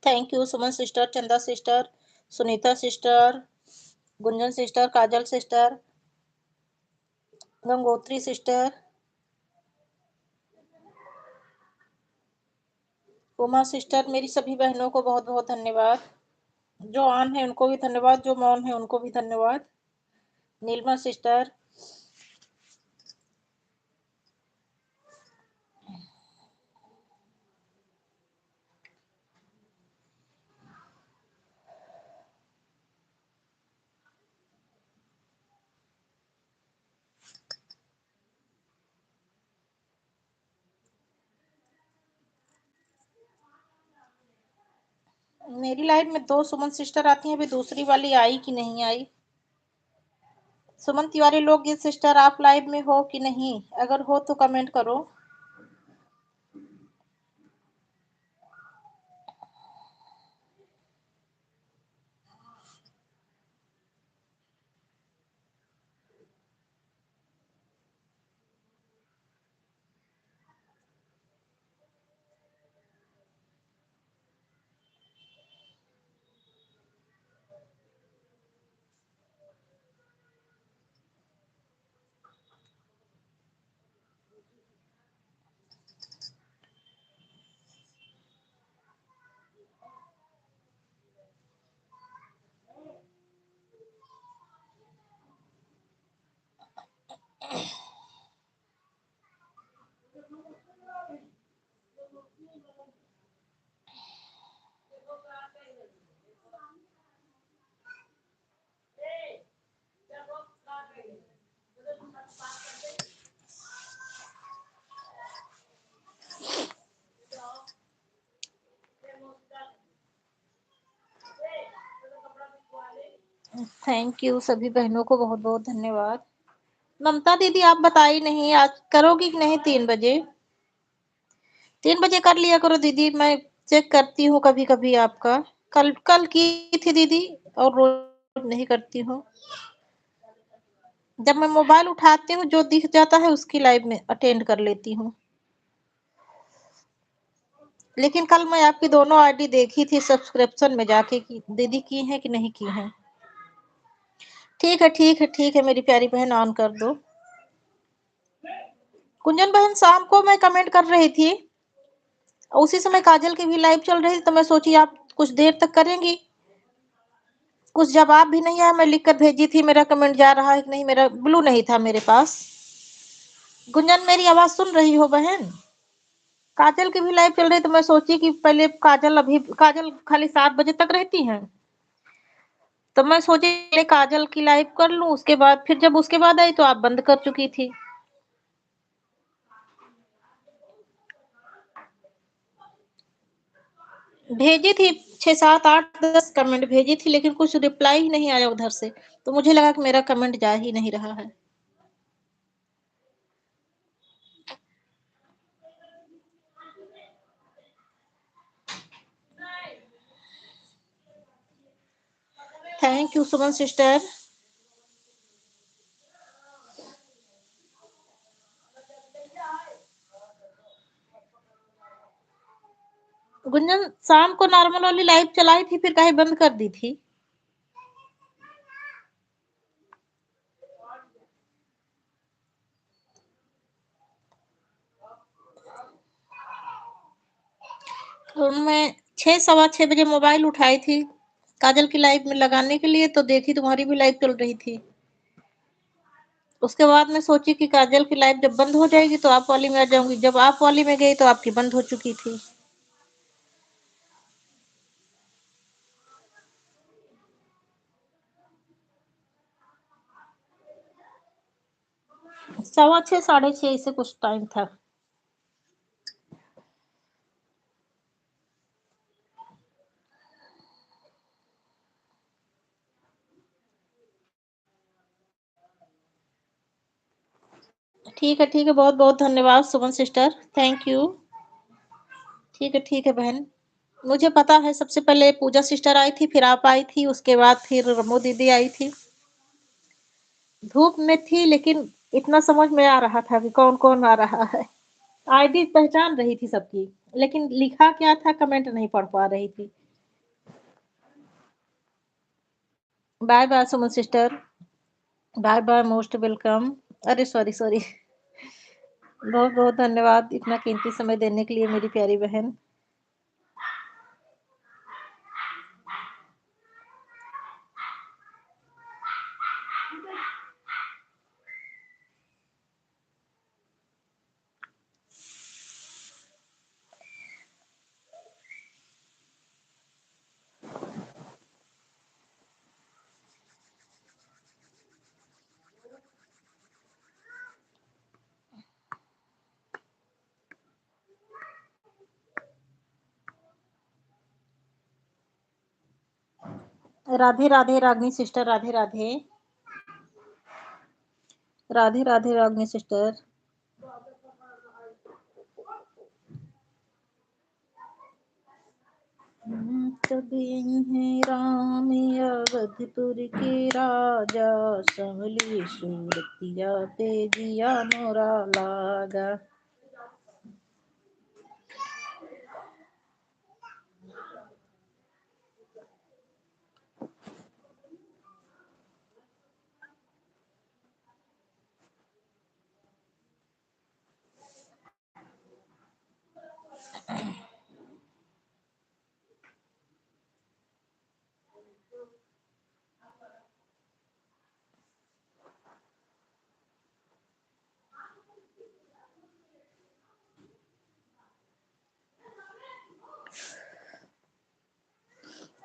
Thank you Suman sister, Chanda sister, Sunita sister, Gunjan sister, Kajal sister, Gangotri sister, Uma sister, मेरी सभी बहनों को बहुत बहुत धन्यवाद। जो ऑन है उनको भी धन्यवाद, जो मौन है उनको भी धन्यवाद। नीलमा सिस्टर, मेरी लाइफ में 2 सुमन सिस्टर आती हैं, अभी दूसरी वाली आई कि नहीं आई। सुमन तिवारी लोग, ये सिस्टर आप लाइव में हो कि नहीं? अगर हो तो कमेंट करो। थैंक यू सभी बहनों को, बहुत बहुत धन्यवाद। ममता दीदी आप बताई नहीं, आज करोगी कि नहीं? 3 बजे, 3 बजे कर लिया करो दीदी, मैं चेक करती हूँ कभी कभी आपका। कल कल की थी दीदी, और रोज नहीं करती हूँ। जब मैं मोबाइल उठाती हूँ जो दिख जाता है उसकी लाइव में अटेंड कर लेती हूँ। लेकिन कल मैं आपकी दोनों आईडी देखी थी सब्सक्रिप्शन में जाके, कि दीदी की है कि नहीं की है। ठीक है ठीक है ठीक है मेरी प्यारी बहन, ऑन कर दो। कुंजन बहन, शाम को मैं कमेंट कर रही थी, उसी समय काजल की भी लाइव चल रही थी, तो मैं सोची आप कुछ देर तक करेंगी। कुछ जवाब भी नहीं आया, मैं लिख कर भेजी थी मेरा कमेंट जा रहा है कि नहीं, मेरा ब्लू नहीं था मेरे पास। गुंजन मेरी आवाज सुन रही हो बहन? काजल की भी लाइव चल रही, तो मैं सोची कि पहले काजल खाली 7 बजे तक रहती हैं, तो मैं सोची पहले काजल की लाइव कर लूं, उसके बाद फिर जब उसके बाद आई तो आप बंद कर चुकी थी। भेजी थी 6 7 8 10 कमेंट भेजी थी, लेकिन कुछ रिप्लाई ही नहीं आया उधर से, तो मुझे लगा कि मेरा कमेंट जा ही नहीं रहा है। Thank you Suman sister. Gunjan शाम को नॉर्मल वाली लाइव चलाई थी, फिर कहीं बंद कर दी थी। तो मैं 6 सवा 6 बजे मोबाइल उठाई थी काजल की लाइव में लगाने के लिए, तो देखी तुम्हारी भी लाइव चल रही थी। उसके बाद मैं सोची कि काजल की लाइव जब बंद हो जाएगी तो आप वाली में आ जाऊंगी। जब आप वाली में गई तो आपकी बंद हो चुकी थी। सवा 6 साढ़े 6 से कुछ टाइम था। ठीक है ठीक है, बहुत बहुत धन्यवाद सुमन सिस्टर, थैंक यू। ठीक है बहन, मुझे पता है सबसे पहले पूजा सिस्टर आई थी, फिर आप आई थी, उसके बाद फिर रमो दीदी आई थी। धूप में थी, लेकिन इतना समझ में आ रहा था कि कौन कौन आ रहा है। आईडी पहचान रही थी सबकी, लेकिन लिखा क्या था कमेंट नहीं पढ़ पा रही थी। Bye bye Suman sister, bye bye, most welcome. अरे सॉरी सॉरी, बहुत बहुत धन्यवाद इतना कीमती समय देने के लिए मेरी प्यारी बहन। राधे राधे रागनी सिस्टर, राधे राधे। राधे राधे रागनी सिस्टर। कभी है राम अवधपुर के राजा, संभली सूरतिया पे जिया मोरा लागा।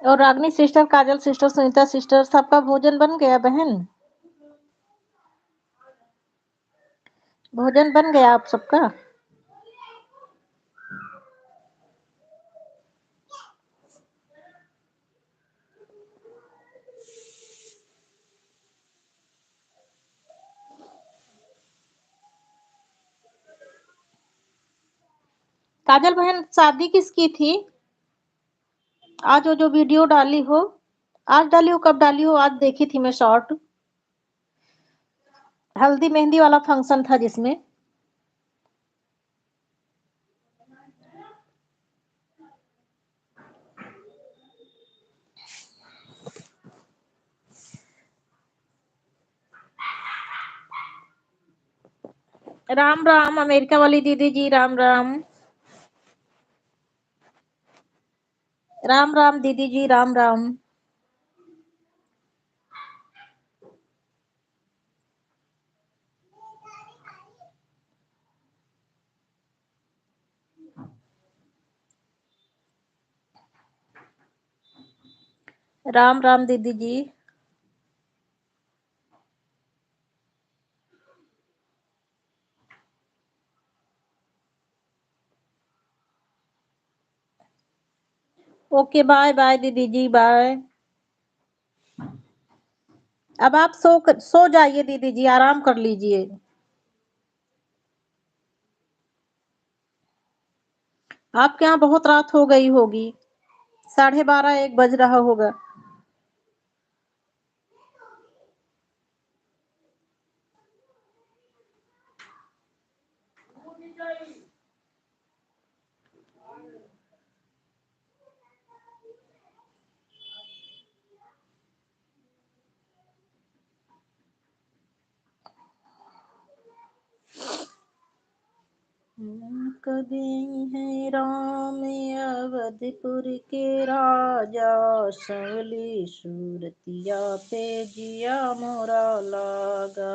और रागनी sister, Kajal sister, Sunita sister, सबका भोजन बन गया बहन? भोजन बन गया आप सबका? काजल बहन, शादी किसकी थी? आज वो जो वीडियो डाली हो, आज डाली हो, कब डाली हो? आज देखी थी मैं शॉर्ट। हल्दी मेहंदी वाला फंक्शन था जिसमें। राम राम अमेरिका वाली दीदी जी, राम राम। राम राम दीदी जी, राम राम। राम राम दीदी जी। ओके, बाय बाय दीदी जी, बाय। अब आप सो जाइए दीदी जी, आराम कर लीजिए। आपके यहाँ बहुत रात हो गई होगी, 12:30-1 बज रहा होगा। कभी है राम अवधपुर के राजा, संवली सूरतिया पे जिया मोरा लागा।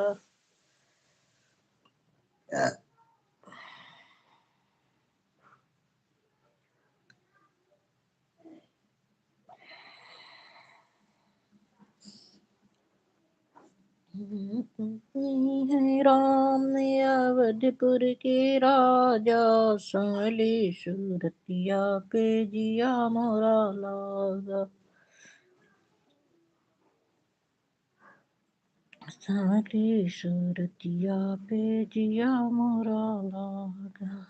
है राम अवधपुर के राजा, संवली सूरतिया पे जिया मोरा लागा। संवली सूरतिया पे जिया मोरा लागा।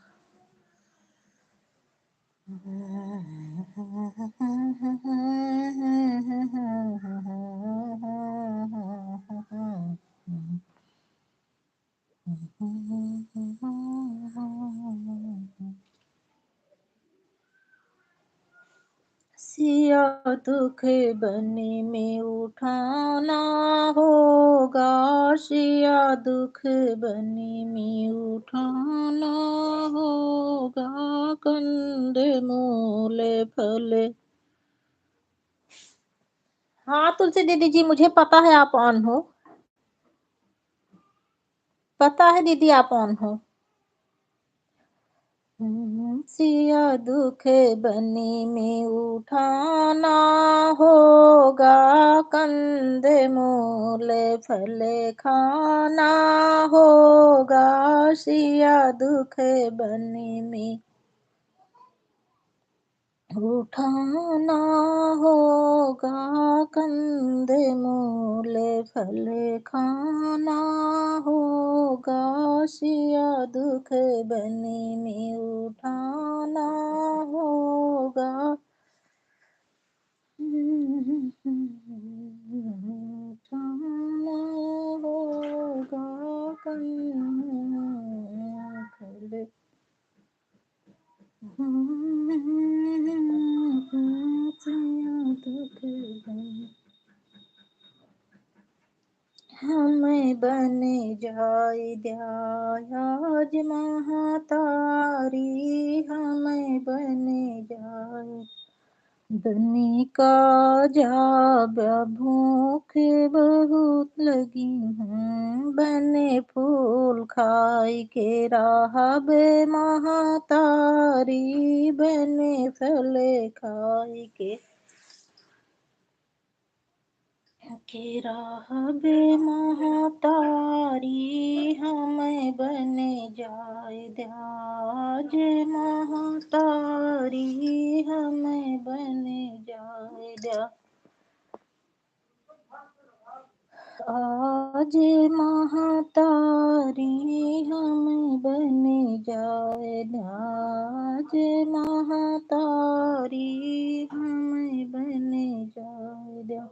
सिया दुख बनी में उठाना होगा, सिया दुख बनी में उठाना होगा, कंदे मूले फले। हाँ तुलसी दीदी जी, मुझे पता है आप ऑन हो, पता है दीदी आप ऑन हो। सिया दुख बनी में उठाना होगा, कंदे मूले फले खाना होगा, सिया दुख बनी में उठाना होगा, कंद मूल फल खाना होगा, सिया दुख बनी में उठाना होगा। उठाना होगा फल दुख बनी। हमें बने जाए दयाज महातारी, हमें बने जाए बने का जाब, भूख बहुत लगी हूँ, बने फूल खाई के राहब महातारी, बने फल खाई के राहब महातारी, हमें बने जाए दयाज महातारी, हमें बने जाए दया आज महातारी, हमें बने जाए आज महातारी, हमें बने जाए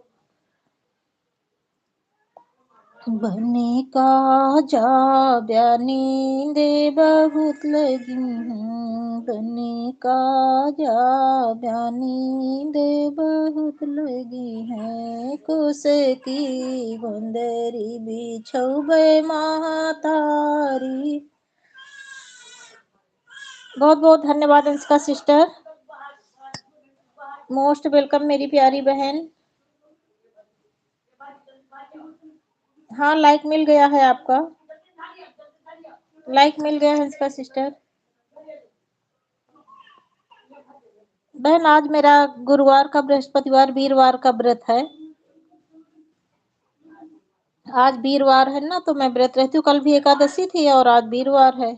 बने का जा नींद बहुत लगी हूँ, बने का जा नींद बहुत लगी है, कुश की बंदरी बिछोबे महातारी। बहुत बहुत धन्यवाद अंशिका सिस्टर, मोस्ट वेलकम मेरी प्यारी बहन। हाँ लाइक मिल गया है, आपका लाइक मिल गया है इसका सिस्टर। बहन आज मेरा गुरुवार का, बृहस्पतिवार वीरवार का व्रत है। आज वीरवार है ना, तो मैं व्रत रहती हूँ। कल भी एकादशी थी और आज वीरवार है।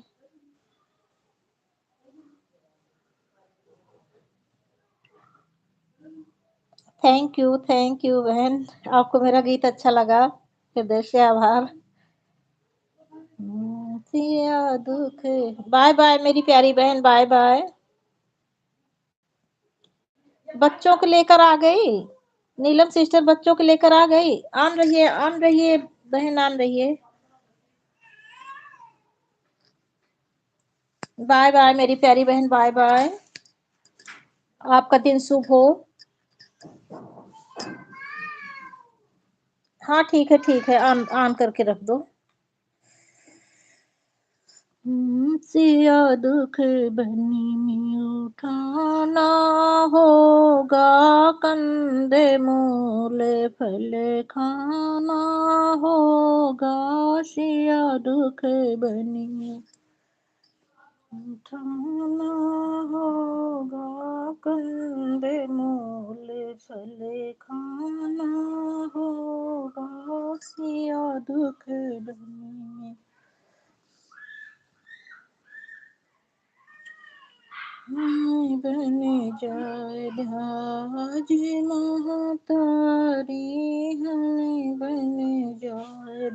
थैंक यू बहन, आपको मेरा गीत अच्छा लगा, हृदय से आभार। सिया दुख, बाय बाय मेरी प्यारी बहन, बाय बाय। बच्चों को लेकर आ गई नीलम सिस्टर, बच्चों को लेकर आ गई। आन रही है बहन, आन रही है। बाय बाय मेरी प्यारी बहन, बाय बाय। आपका दिन शुभ हो। हाँ ठीक है, ऑन करके रख दो। सिया दुख बनी में उठाना होगा, कंदे मूल फल खाना होगा, सिया दुख बनी में उठाना होगा, कंदे मूल फल खाना होगा, सिया दुख बनी में बने जाए आज महातारी, हमें बने जाए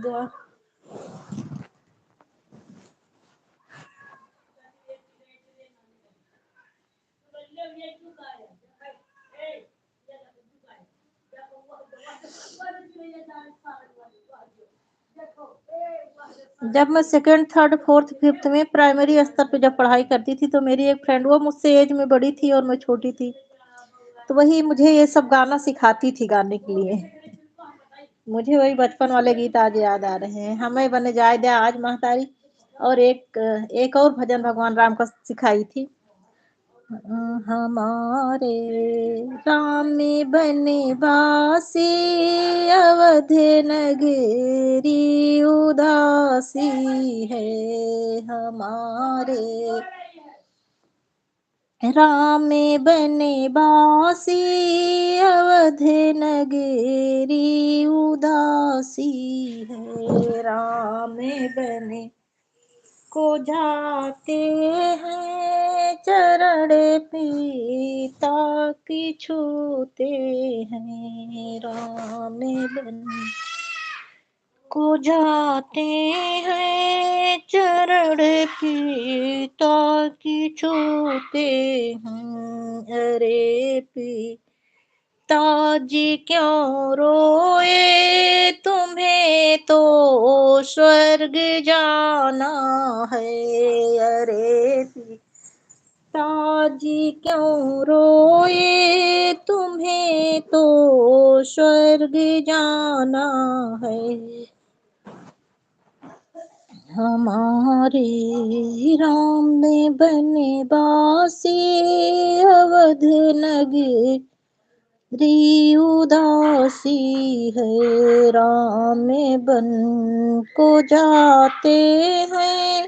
जब मैं सेकंड थर्ड फोर्थ फिफ्थ में प्राइमरी स्तर पे जब पढ़ाई करती थी, तो मेरी एक फ्रेंड, वो मुझसे एज में बड़ी थी और मैं छोटी थी, तो वही मुझे ये सब गाना सिखाती थी गाने के लिए। मुझे वही बचपन वाले गीत आज याद आ रहे हैं। हमें बने जाए दया आज महतारी, और एक और भजन भगवान राम का सिखाई थी। हमारे राम में बने बासी, अवध नगरी उदासी है, हमारे राम में बने बासी, अवध नगरी उदासी है, राम में बने को जाते हैं, चरण पिता की छूते हैं, राम बन को जाते हैं, चरण पिता की छूते हैं। अरे पिताजी क्यों रोए, तुम्हें तो स्वर्ग जाना है। अरे पिताजी क्यों रोए, तुम्हें तो स्वर्ग जाना है। हमारे राम ने बनवासी, अवध नगरी उदासी है। राम बन को जाते हैं,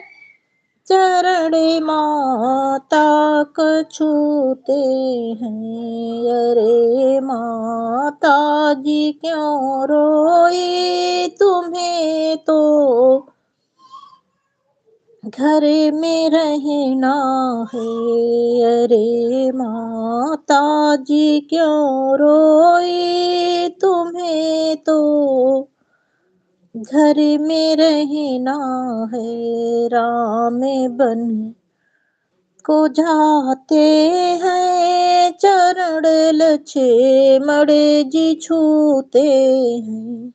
चरण माता को छूते हैं। अरे माता जी क्यों रोई, तुम्हें तो घर में रहना है। अरे माता जी क्यों रोई, तुम्हें तो घर में रहना है। राम बन को जाते हैं, चरण लक्ष्मण जी छूते हैं।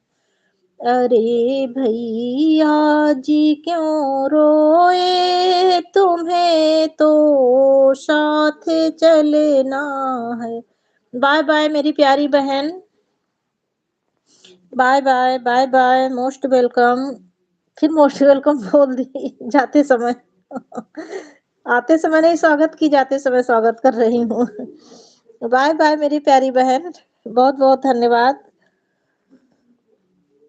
अरे भैया जी क्यों रोए, तुम्हें तो साथ चलना है। बाय बाय मेरी प्यारी बहन, bye bye bye bye, most welcome. फिर मोस्ट वेलकम बोल दी जाते समय आते समय नहीं स्वागत की, जाते समय स्वागत कर रही हूँ। बाय बाय मेरी प्यारी बहन, बहुत बहुत धन्यवाद।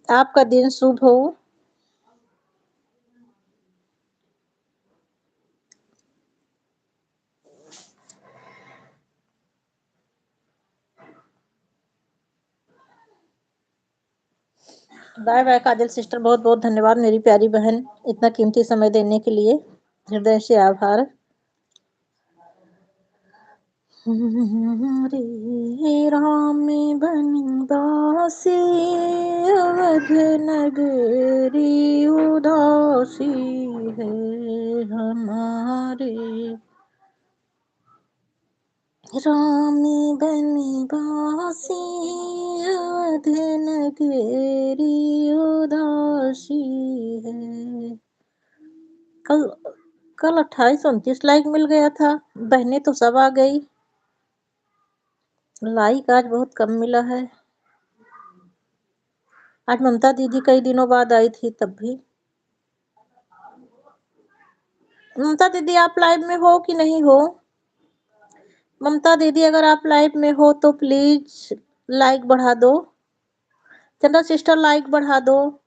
आपका दिन शुभ हो। बाय बाय काजल सिस्टर, बहुत बहुत धन्यवाद मेरी प्यारी बहन, इतना कीमती समय देने के लिए हृदय से आभार। हरे राम बनवासी, अवध नगरी उदासी है। हमारे राम बनवासी, अवध नगरी उदासी है। कल 28-29 लाइक मिल गया था, बहनें तो सब आ गई, लाइक आज बहुत कम मिला है। आज ममता दीदी कई दिनों बाद आई थी, तब भी। ममता दीदी आप लाइव में हो कि नहीं हो? ममता दीदी अगर आप लाइव में हो तो प्लीज लाइक बढ़ा दो। चंदा सिस्टर लाइक बढ़ा दो।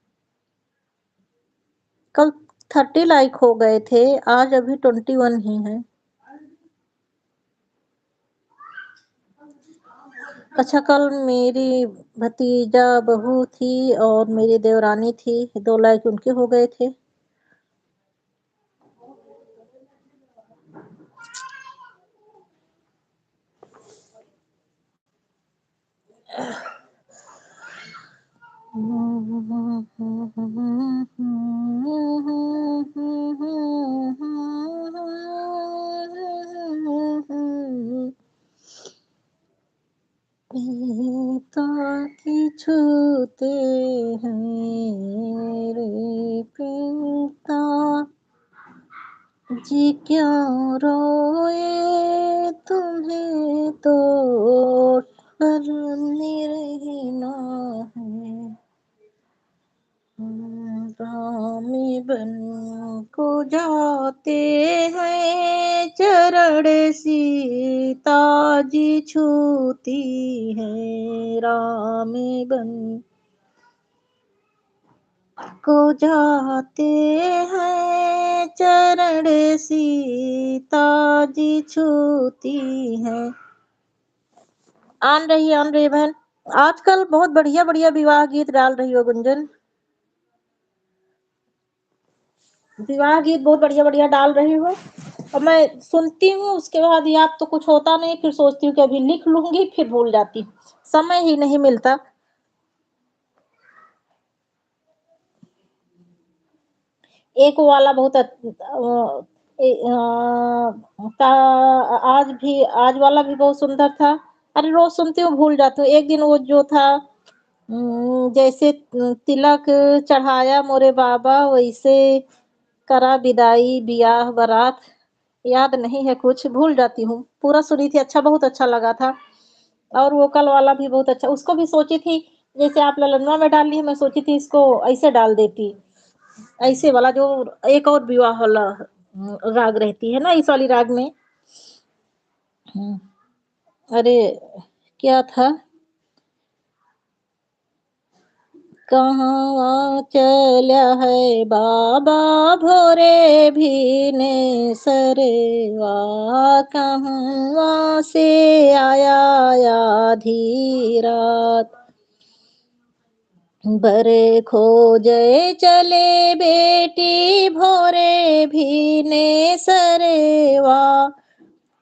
कल 30 लाइक हो गए थे, आज अभी 21 ही है। अच्छा, कल मेरी भतीजा बहू थी और मेरी देवरानी थी, 2 लाइक उनके हो गए थे। पिता की छूते हैं, रे पिता जी क्यों रोए, तुम्हें तो करने रहना है। राम बन को जाते हैं, चरण सीता जी छूती है। राम बन को जाते हैं, चरण सीता जी छूती है। आन रही बहन, आजकल बहुत बढ़िया बढ़िया विवाह गीत डाल रही हो गुंजन। विवाह गीत बहुत बढ़िया बढ़िया डाल रहे हो और मैं सुनती हूँ, उसके बाद याद तो कुछ होता नहीं, फिर सोचती हूँ कि अभी लिख लूंगी, फिर भूल जाती हूँ, समय ही नहीं मिलता। एक वो वाला बहुत आज वाला भी बहुत सुंदर था। अरे रोज सुनती हूँ भूल जाती हूँ। एक दिन वो जो था जैसे तिलक चढ़ाया मोरे बाबा, वैसे करा विदाई बियाह बारात, याद नहीं है कुछ, भूल जाती हूँ। पूरा सुनी थी, अच्छा बहुत अच्छा लगा था। और वो कल वाला भी बहुत अच्छा, उसको भी सोची थी जैसे आप ललनवा में डाल ली, मैं सोची थी इसको ऐसे डाल देती, ऐसे वाला जो एक और विवाह वाला राग रहती है ना, इस वाली राग में। अरे क्या था, कहाँ चला है बाबा भोरे भी ने सरवा, कहाँ से आया आधी रात, बरे खोजे चले बेटी भोरे भी ने सरेवा,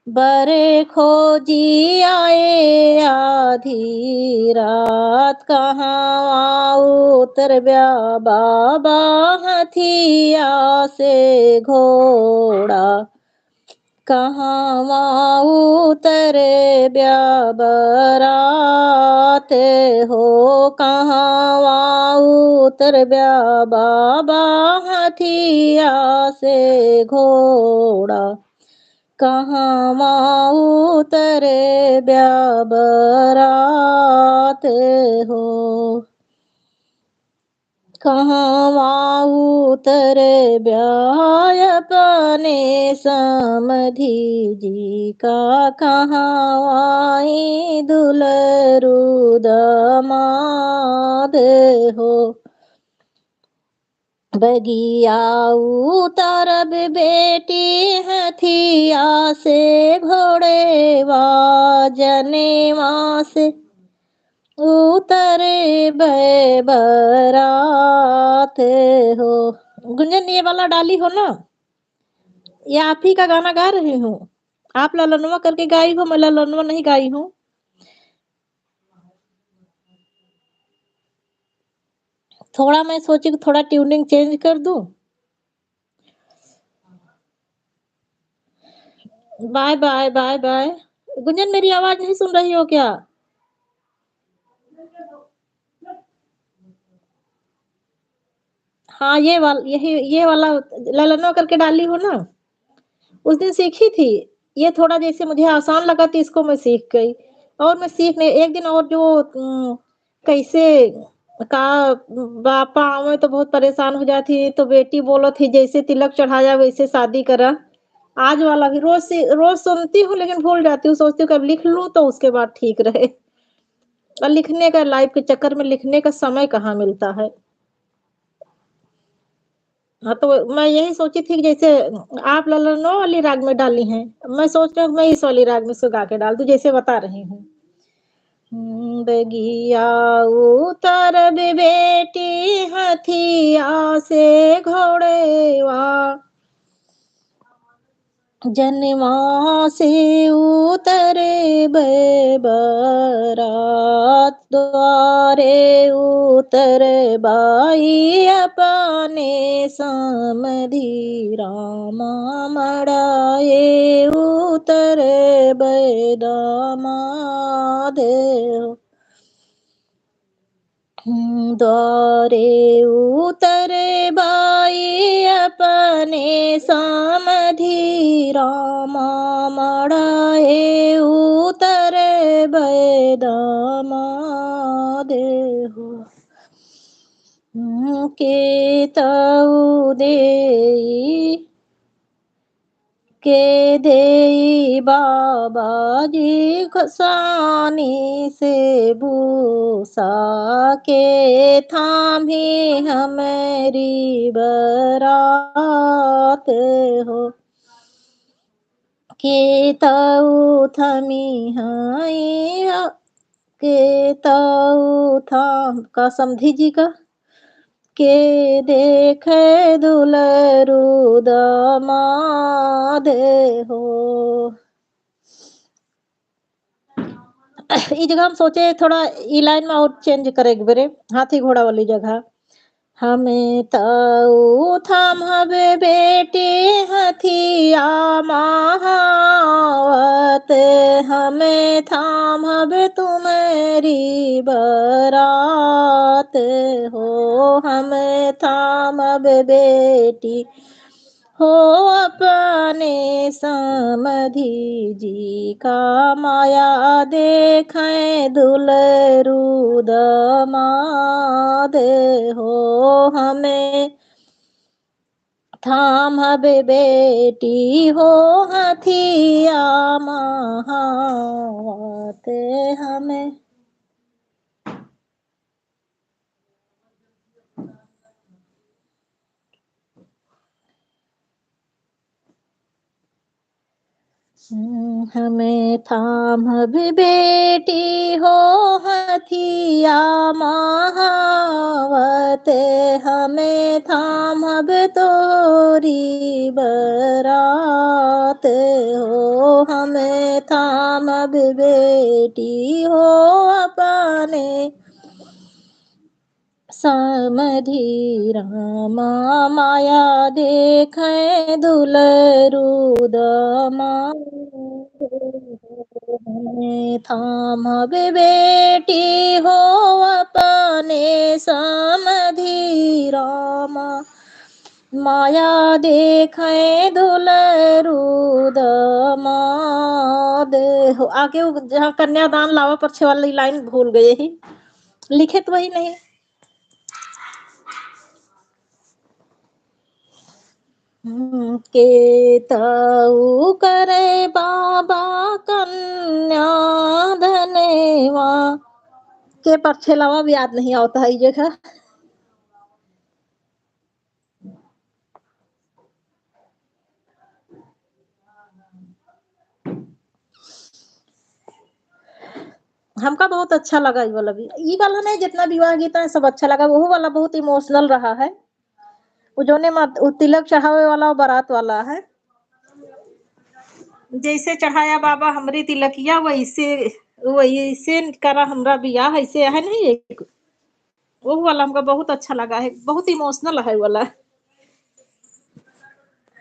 बरे खोजी आए आधी रात, कहाँ उतर ब्या बाबा हथिया से घोड़ा, कहाँ उतरे ब्या बरात हो, कहाँ उतर ब्या बाबा हथिया से घोड़ा, कहाँ उतरे ब्या बरात हो, कहाँ उतरे ब्याह अपने समधी जी का, कहाँ आई दुलरू दमाद हो, बगिया उतरब बेटी हथिया से घोड़े जनेवा से उतरे बरात हो। गुंजन ये वाला डाली हो ना, ये आप ही का गाना गा रही हूँ। आप ललनवा करके गाई हो, मैं ललनवा नहीं गाई हूँ। थोड़ा मैं सोची कि थोड़ा ट्यूनिंग चेंज कर दूं। Bye bye bye bye. Gunjan मेरी आवाज नहीं सुन रही हो क्या? हाँ ये वाला ललनवा करके डाली हो ना, उस दिन सीखी थी। ये थोड़ा जैसे मुझे आसान लगा थी, इसको मैं सीख गई। और मैं सीखने एक दिन और जो कैसे का बापा आवे तो बहुत परेशान हो जाती, तो बेटी बोलो थी जैसे तिलक चढ़ाया वैसे शादी करा। आज वाला भी रोज सुनती हूँ, लेकिन भूल जाती हूँ, सोचती हूँ कब लिख लूं तो उसके बाद ठीक रहे। और लिखने का लाइफ के चक्कर में लिखने का समय कहाँ मिलता है। हाँ तो मैं यही सोची थी कि जैसे आप ललनो वाली राग में डाली हैं, मैं सोच रही हूँ मैं इस वाली राग में इसको गा के डाल दूं जैसे बता रही हूँ। बगिया उतर बेटी हथिया से घोड़ेवा, जनवा से उतरे बरात, द्वारे उतर बाई अपने समधी रामा, मड़ाए उतरे दामाद, द्वारे उतरे बाई अपने समधी रामा, मड़ाए उतरे दामाद हो, के तऊ दे बाबा जी खसानी से भूसा, के थामे हमारी बरात हो, के तऊ थमी हाई, के तऊ थाम का समधी जी का, के देखे दुलरू दामाद हो। ई जगह हम सोचे थोड़ा ई लाइन में और चेंज करे बरे हाथी घोड़ा वाली जगह। हमें ताऊ थाम हबे बेटी हथिया महावत, हमें थाम हबे तुम्हारी बरात हो। हमें थाम हबे बेटी हो अपने समधि जी का माया देखें दुलरू दामाद हो। हमें थाम हबे बेटी हो हथिया महावत, हमें हमें थाम हबे बेटी हो हथिया महावत, हमें थाम हबे तोरी बरात हो। हमें थाम हबे बेटी हो अपने समधि रामा माया देखें दुलरू दामाद हो। हमें थाम हबे बेटी हो अपने समधि रामा माया देखें दुलरू दामाद हो। आगे जहाँ कन्यादान लावा पक्षे वाली लाइन भूल गए ही, लिखे तो वही नहीं। के ताऊ करे बाबा कन्या धनेवा के परछे लावा भी याद नहीं आता है ये जगह। हमका बहुत अच्छा लगा ये वाला भी, ये वाला नहीं जितना विवाह गीत है सब अच्छा लगा, वो वाला बहुत इमोशनल रहा है। वो जोने तिलक चढ़ावे वाला और बारात वाला है, जैसे चढ़ाया बाबा हमरी तिलकिया वैसे वैसे करा हमरा बियाह, ऐसे है नहीं एक वो वाला हमको बहुत अच्छा लगा है, बहुत इमोशनल है वाला।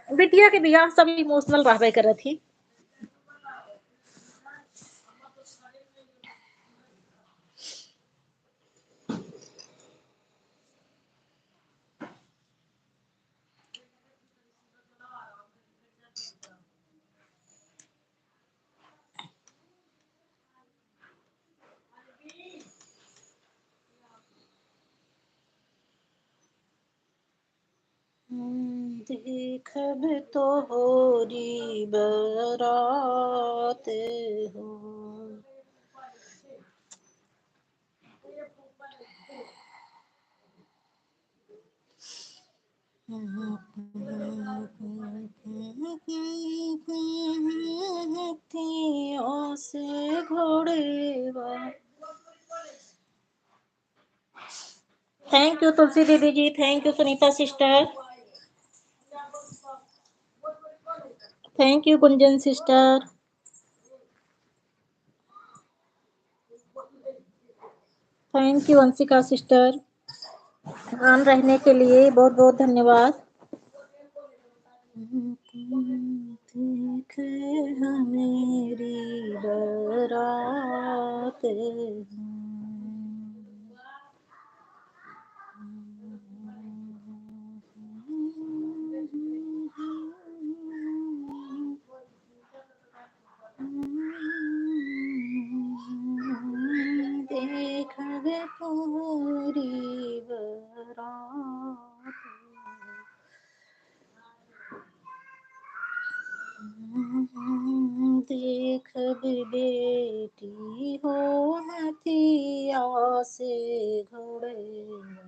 बिटिया के बियाह सब इमोशनल रहबे करत थी। देखब तो होरी बरात हो। से घोड़ेवा। थैंक यू तुलसी दीदी ji, thank you Sunita sister, thank you Gunjan sister, thank you Anshika sister, on रहने के लिए बहुत बहुत धन्यवाद। देखे मेरी बरात देखबे पूरी बरात, देखब बेटी हो हथिया से घोड़ेवा।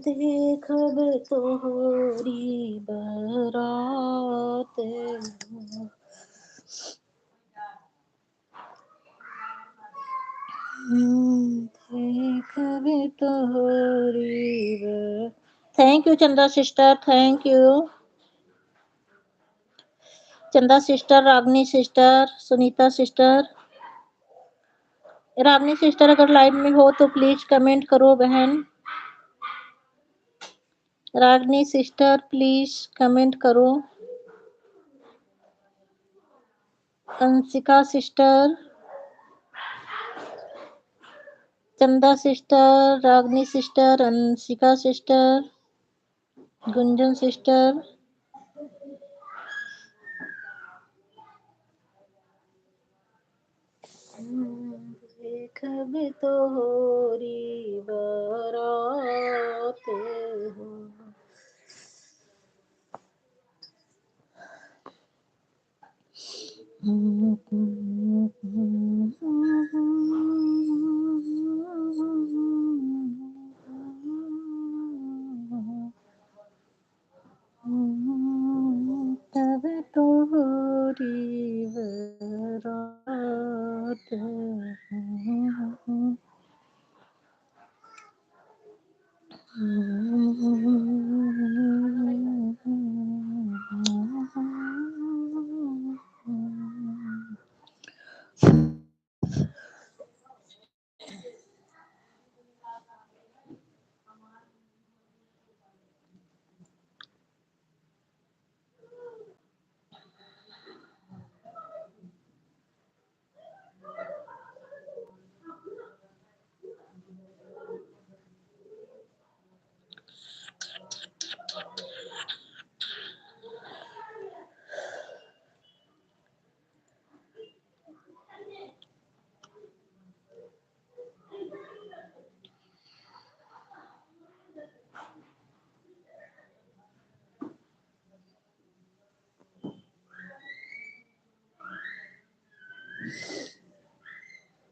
देखब तोहरी बरात हो। देखब तोहरी थैंक यू चंदा सिस्टर, थैंक यू चंदा sister, Ragini sister, Sunita sister. Ragini sister अगर लाइन में हो तो प्लीज कमेंट करो बहन। रागनी सिस्टर प्लीज कमेंट करो। Anshika sister, Chanda sister, Ragini sister, Anshika sister, Gunjan sister. देखब तोहरी बरात हो। तब तोहरी बरात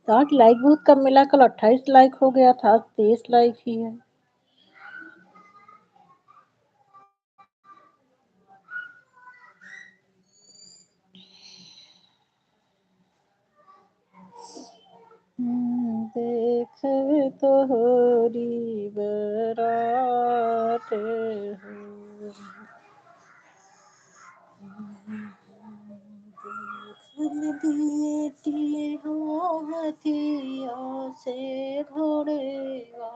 आज लाइक बहुत कम मिला, कल 28 लाइक हो गया था, आज 23 लाइक ही है। देख तोहरी बरात हो। बेटी हो हथिया से घोड़ेगा।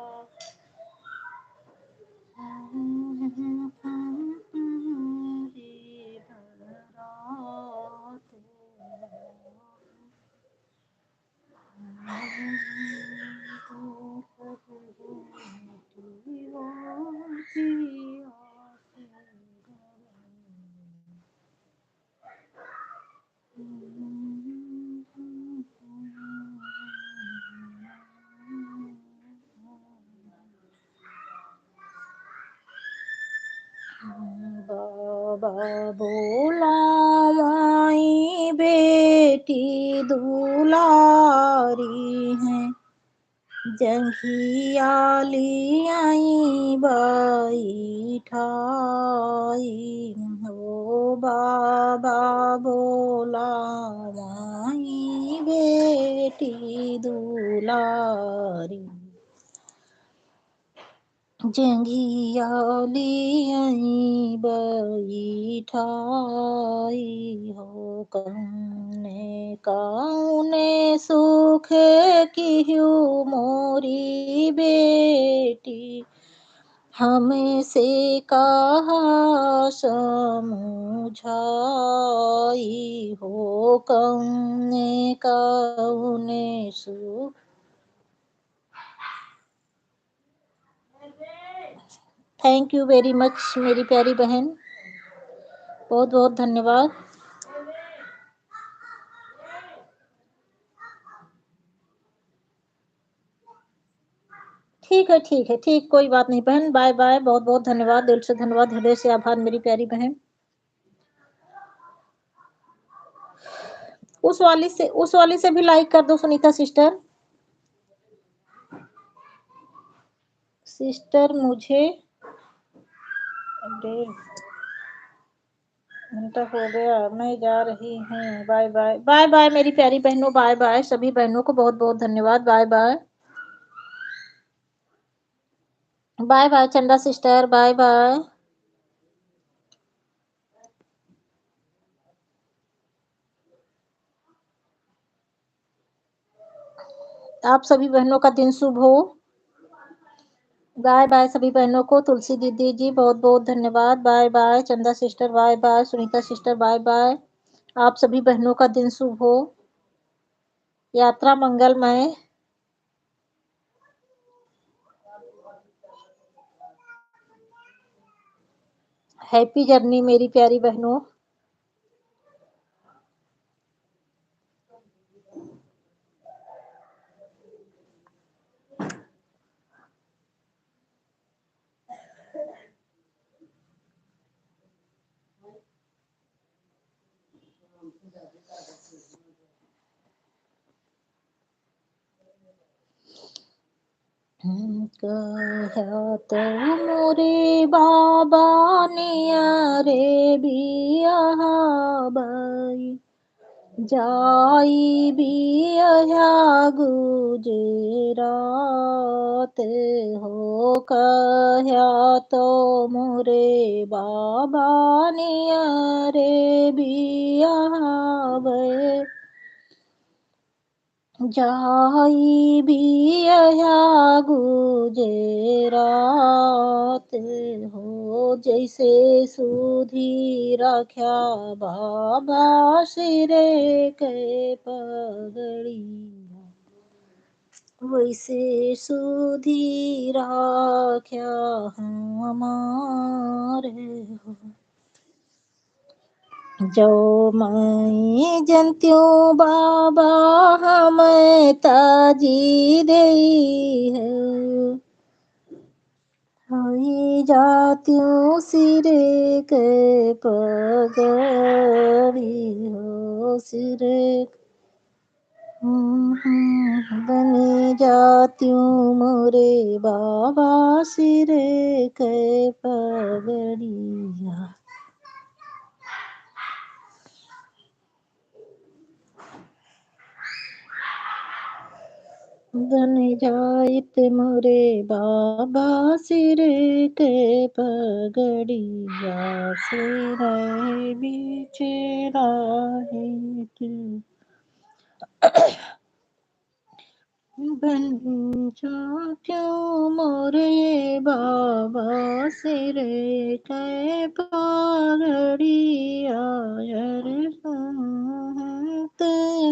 बाबा बोला माई बेटी दुलारी है, जंघिया ली आई बाई ठाई हो। बाबा बोला माई बेटी दुलारी, जंघिया ली बाई ठाई हो। कौने कौने सुख किहु मोरी बेटी, हमसे कहा समझाई हो। कौने कौने सुख। थैंक यू वेरी मच मेरी प्यारी बहन, बहुत बहुत धन्यवाद। ठीक है ठीक है, ठीक, कोई बात नहीं बहन, बाय बाय, बहुत बहुत धन्यवाद, दिल से धन्यवाद, हृदय से आभार मेरी प्यारी बहन। उस वाली से भी लाइक कर दो सुनीता सिस्टर। सिस्टर मुझे 1.5 घंटा हो गया, मैं जा रही हूँ, बाय बाय। बाय बाय मेरी प्यारी बहनों, बाय बाय सभी बहनों को बहुत बहुत धन्यवाद, bye bye. Bye bye Chanda sister, bye bye. आप सभी बहनों का दिन शुभ हो। बाय बाय सभी बहनों को। तुलसी दीदी जी बहुत बहुत धन्यवाद। Bye bye Chanda sister, bye bye Sunita sister, bye bye. आप सभी बहनों का दिन शुभ हो, यात्रा मंगलमय। हैप्पी जर्नी मेरी प्यारी बहनों। कहत मोरे बाबा नियरे बियाहबई, जाई बिया गुजरात हो। कहत मोरे बाबा नियरे बियाहबई, जाई बिया गुजरात हो। जैसे सुधी रख्या बाबा सिरे के पगड़ी, वैसे सुधी रख्या हमारे हो। जो मैं जनत्यूँ बाबा हमें ताजी दे है, होई जात्यूँ सिरे के पगड़ी हो। सिरे बनी जात्यूँ मोरे बाबा सिरे के पगड़िया। बन जाइत मोरे बाबा सिरे के पगड़िया। सिरे बीच राहित, बन जात्यूँ मोरे बाबा सिरे के पगड़िया। संत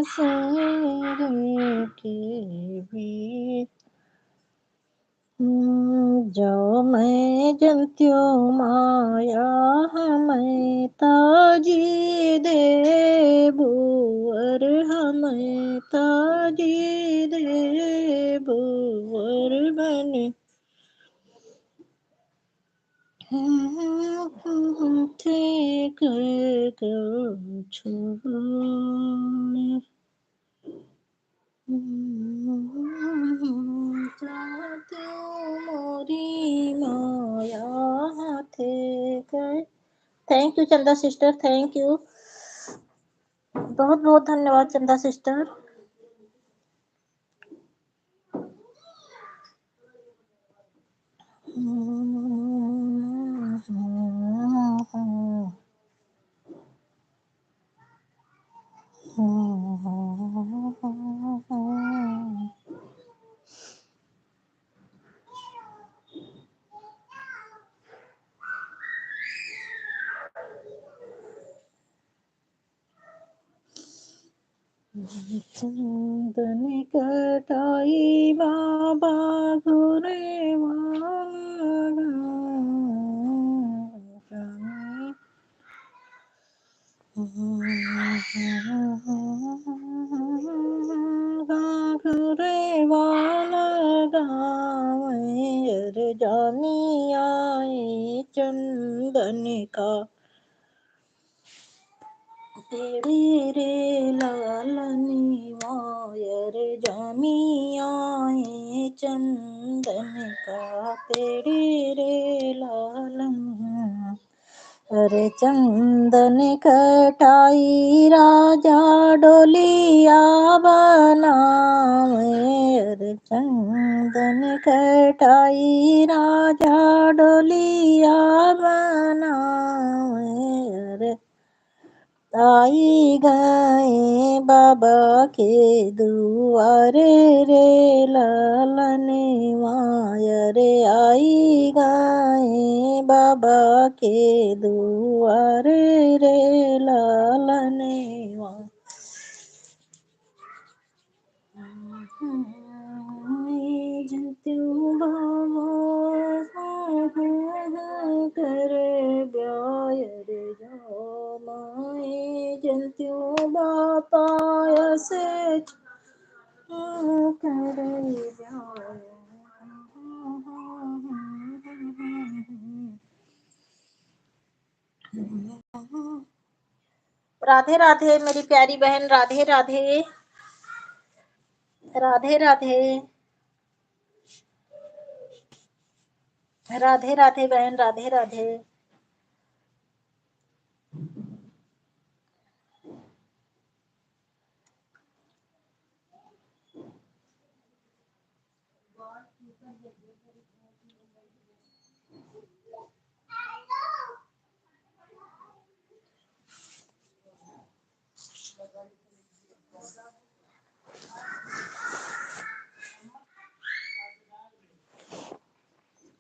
सिरे के भी, जो मैं जनत्यूँ माया हमें ताजी दे बुअर, हमें ताजी दे बुअर। बने ठीक छोड़, मोरी माया थे गए। थैंक यू चंदा सिस्टर, थैंक यू, बहुत बहुत धन्यवाद चंदा सिस्टर। चंदन कटाई बाबा घुरे घुरे वाला गाँव जानी आए चंदन का। तेरे रे लालनी वायर जामी आए चंदन का। तेरे रे लालन, अरे चंदन कटाई राजा डोलिया बनावे, चंदन कटाई राजा डोलिया बनावे। आई गए बाबा के दुआरे रे लालने रे। आई गए बाबा के दुआरे रे लालने करे ब्याय रे जामाए जंत्यु बापाय से करे ब्याय। राधे राधे मेरी प्यारी बहन, राधे राधे राधे राधे राधे राधे बहन, राधे राधे।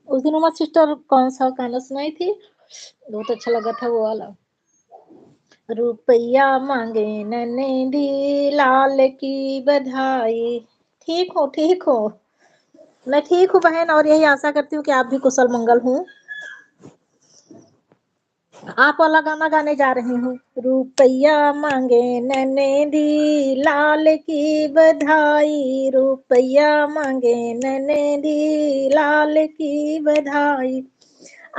उस दिन उमा सिस्टर कौन सा गाना सुनाई थी, बहुत अच्छा लगा था वो वाला। रुपया मांगे नन्ही लाल की बधाई। ठीक हो, ठीक हो, मैं ठीक हूँ बहन, और यही आशा करती हूँ कि आप भी कुशल मंगल हूँ। आप वाला गाना गाने जा रही हूँ। रुपया मांगे नन्ही लाल की बधाई, रुपया मांगे नन्ही लाल की बधाई।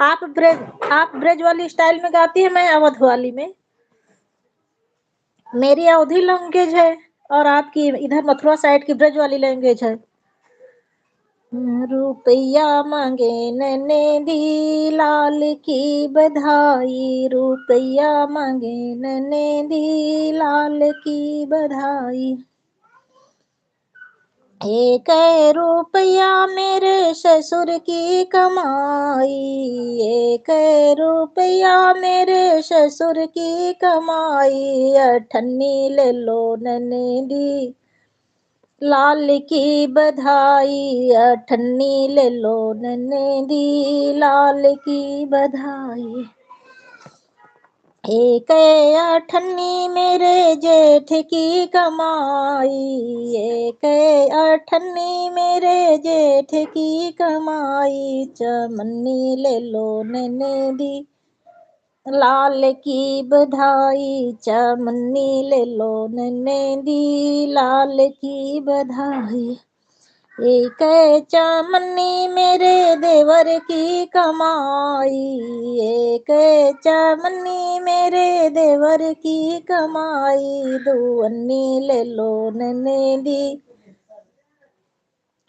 आप ब्रज वाली स्टाइल में गाती है, मैं अवध वाली में। मेरी अवधी लैंग्वेज है और आपकी इधर मथुरा साइड की ब्रज वाली लैंग्वेज है। रुपया मांगे नन्ही लाल की बधाई, रुपया मांगे नन्ही लाल की बधाई। एक रुपया मेरे ससुर की कमाई, एक रुपया मेरे ससुर की कमाई। अठन्नी ले लो नन्ही लाल की बधाई, अठन्नी ले लो नन्ही लाल की बधाई। एक अठन्नी मेरे जेठ की कमाई, एक अठन्नी मेरे जेठ की कमाई। चमन्नी ले लो नन्ही लाल की बधाई, चमन्नी ले लो नन्ही लाल की बधाई। एक चमन्नी मेरे देवर की कमाई, एक चमन्नी मेरे देवर की कमाई। दुअन्नी ले लो नन्ही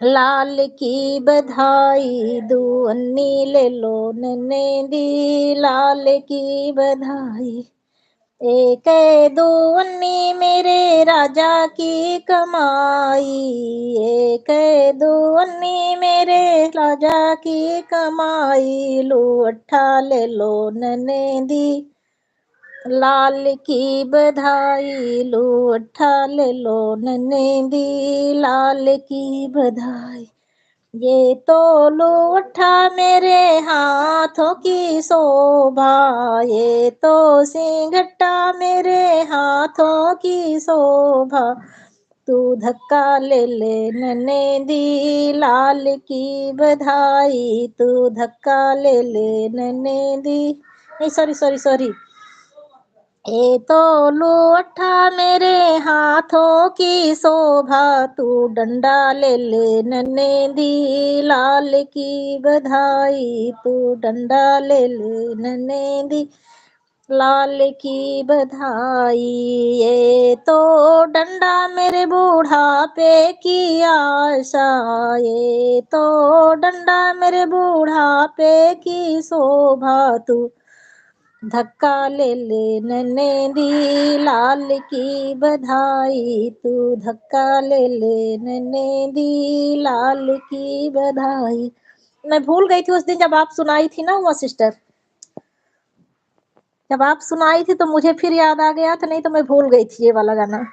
लाल की बधाई, दुअन्नी ले लो नन्ही लाल की बधाई। एक दुअन्नी मेरे राजा की कमाई, एक दुअन्नी मेरे राजा की कमाई। लुअट्ठा ले लो नन्ही लाल की बधाई, लुअट्ठा ले लो नन्ही लाल की बधाई। ये तो लुअट्ठा मेरे हाथों की शोभा, ये तो सिंघट्टा मेरे हाथों की शोभा। तू धक्का ले ले नन्ही लाल की बधाई, तू धक्का ले ले नन्ही, नहीं सॉरी, ये तो लुअट्ठा मेरे हाथों की शोभा। तू डंडा ले ले नन्ही लाल की बधाई, तू डंडा ले ले नन्ही लाल की बधाई। ये तो डंडा मेरे बूढ़ापे की आशा, ये तो डंडा मेरे बूढ़ापे की शोभा। तू धक्का ले ले नन्हे दी लाल की बधाई, तू धक्का ले ले नन्हे दी लाल की बधाई। मैं भूल गई थी उस दिन जब आप सुनाई थी ना वो सिस्टर, जब आप सुनाई थी तो मुझे फिर याद आ गया था, नहीं तो मैं भूल गई थी ये वाला गाना।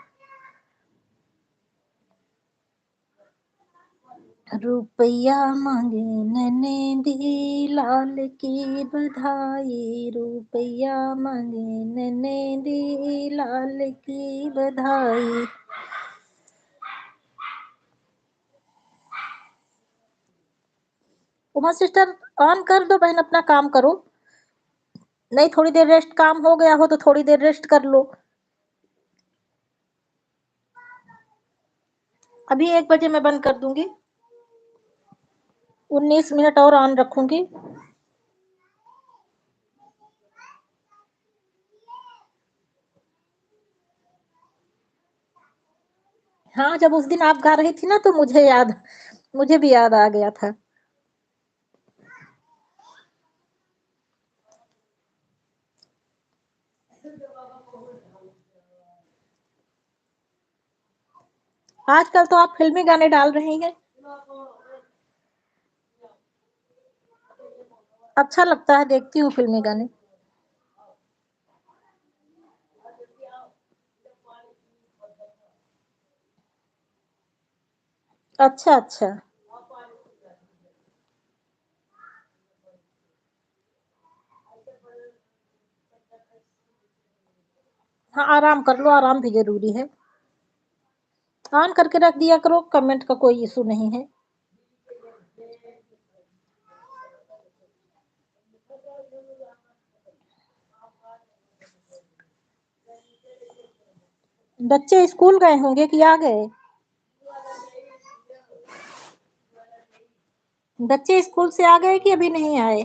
रुपया मांगे नन्हे दी लाल की बधाई, रुपया मांगे नन्हे दी लाल की बधाई। उमा सिस्टर ऑन कर दो बहन, अपना काम करो। नहीं थोड़ी देर रेस्ट, काम हो गया हो तो थोड़ी देर रेस्ट कर लो। अभी 1 बजे मैं बंद कर दूंगी, 19 मिनट और ऑन रखूंगी। हाँ जब उस दिन आप गा रही थी ना तो मुझे भी याद आ गया था। आजकल तो आप फिल्मी गाने डाल रही हैं, अच्छा लगता है, देखती हूँ फिल्मी गाने। अच्छा अच्छा, हाँ आराम कर लो, आराम भी जरूरी है। ऑन करके रख दिया करो, कमेंट का कोई इशू नहीं है। बच्चे स्कूल गए होंगे कि आ गए? बच्चे स्कूल से आ गए कि अभी नहीं आए?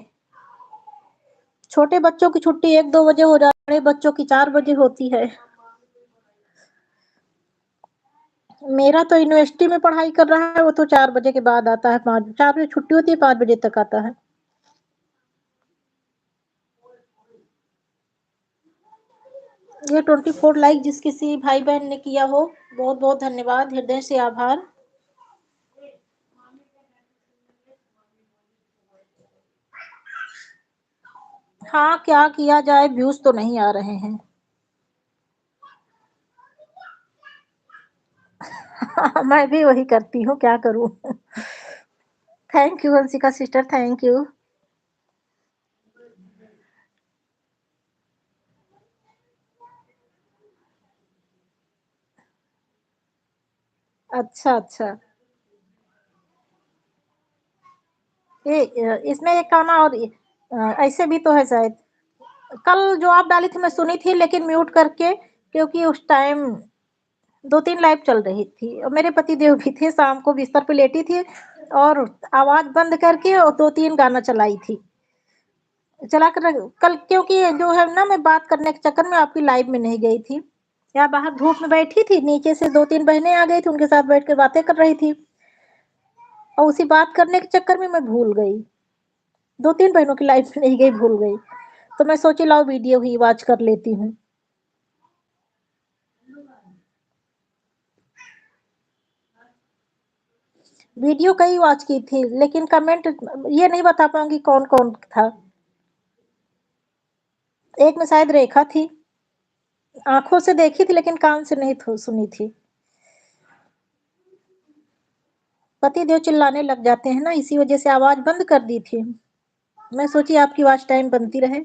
छोटे बच्चों की छुट्टी 1-2 बजे हो जाती है, बड़े बच्चों की 4 बजे होती है। मेरा तो यूनिवर्सिटी में पढ़ाई कर रहा है, वो तो 4 बजे के बाद आता है, 4 बजे छुट्टी होती है, 5 बजे तक आता है। ये 24 लाइक जिस किसी भाई बहन ने किया हो, बहुत बहुत धन्यवाद, हृदय से आभार। हाँ क्या किया जाए, व्यूज तो नहीं आ रहे हैं। मैं भी वही करती हूँ, क्या करूँ। Thank you Hansika sister, thank you. अच्छा अच्छा, ये इसमें एक गाना और ऐसे भी तो है शायद। कल जो आप डाली थी मैं सुनी थी, लेकिन म्यूट करके, क्योंकि उस टाइम 2-3 लाइव चल रही थी और मेरे पति देव भी थे, शाम को बिस्तर पे लेटी थी और आवाज बंद करके और 2-3 गाना चलाई थी, चला कर कल, क्योंकि जो है ना मैं बात करने के चक्कर में आपकी लाइव में नहीं गई थी, या बाहर धूप में बैठी थी, नीचे से 2-3 बहनें आ गई थी, उनके साथ बैठ कर बातें कर रही थी और उसी बात करने के चक्कर में मैं भूल गई, 2-3 बहनों की लाइफ में नहीं गई, भूल गई। तो मैं सोची लाओ वीडियो ही वॉच कर लेती हूँ। वीडियो कई वॉच की थी, लेकिन कमेंट ये नहीं बता पाऊंगी कौन कौन था। एक में शायद रेखा थी, आंखों से देखी थी लेकिन कान से नहीं सुनी थी। पति देव चिल्लाने लग जाते हैं ना, इसी वजह से आवाज बंद कर दी थी। मैं सोची आपकी वॉच टाइम बनती रहे।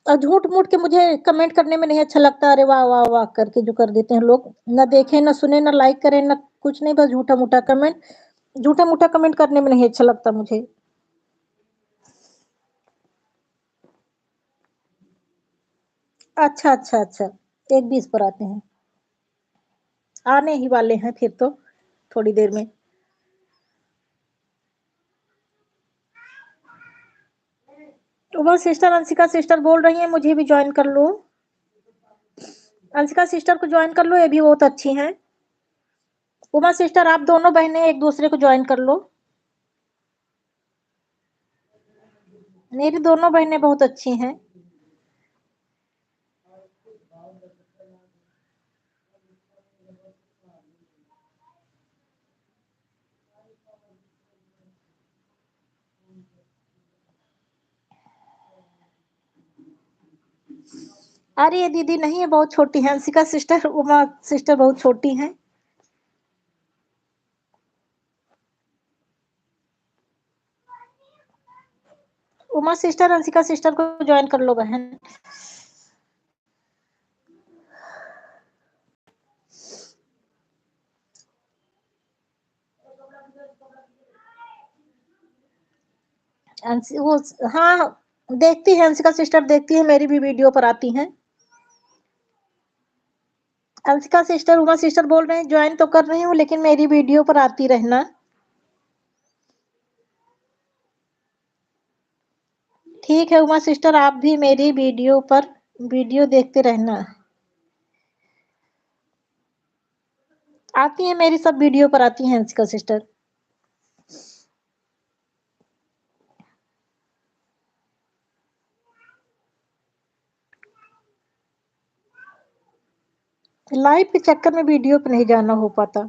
और झूठ मूठ के मुझे कमेंट करने में नहीं अच्छा लगता, अरे वाह वाह वाह करके जो कर देते हैं लोग, न देखे न सुने न लाइक करें न कुछ नहीं, बस झूठा मूठा कमेंट, झूठा मूठा कमेंट करने में नहीं अच्छा लगता मुझे। अच्छा अच्छा अच्छा, 1:20 पर आते हैं, आने ही वाले हैं फिर तो थोड़ी देर में। तो वो सिस्टर अंशिका सिस्टर बोल रही हैं मुझे भी ज्वाइन कर लो। अंशिका सिस्टर को ज्वाइन कर लो, ये भी बहुत अच्छी हैं। उमा सिस्टर, आप दोनों बहनें एक दूसरे को ज्वाइन कर लो। मेरी दोनों बहनें बहुत अच्छी हैं। अरे ये दीदी नहीं है, बहुत छोटी है। अंशिका सिस्टर, उमा सिस्टर बहुत छोटी हैं। उमा सिस्टर अंशिका सिस्टर को ज्वाइन कर लो बहन। वो हाँ देखती है, अंशिका सिस्टर देखती है, मेरी भी वीडियो पर आती हैं। अंशिका सिस्टर उमा सिस्टर बोल रहे हैं ज्वाइन तो कर रही हूँ, लेकिन मेरी वीडियो पर आती रहना। ठीक है उमा सिस्टर, आप भी मेरी वीडियो पर वीडियो देखते रहना। आती है, मेरी सब वीडियो पर आती हैं अंशिका सिस्टर। लाइव के चक्कर में वीडियो पे नहीं जाना हो पाता।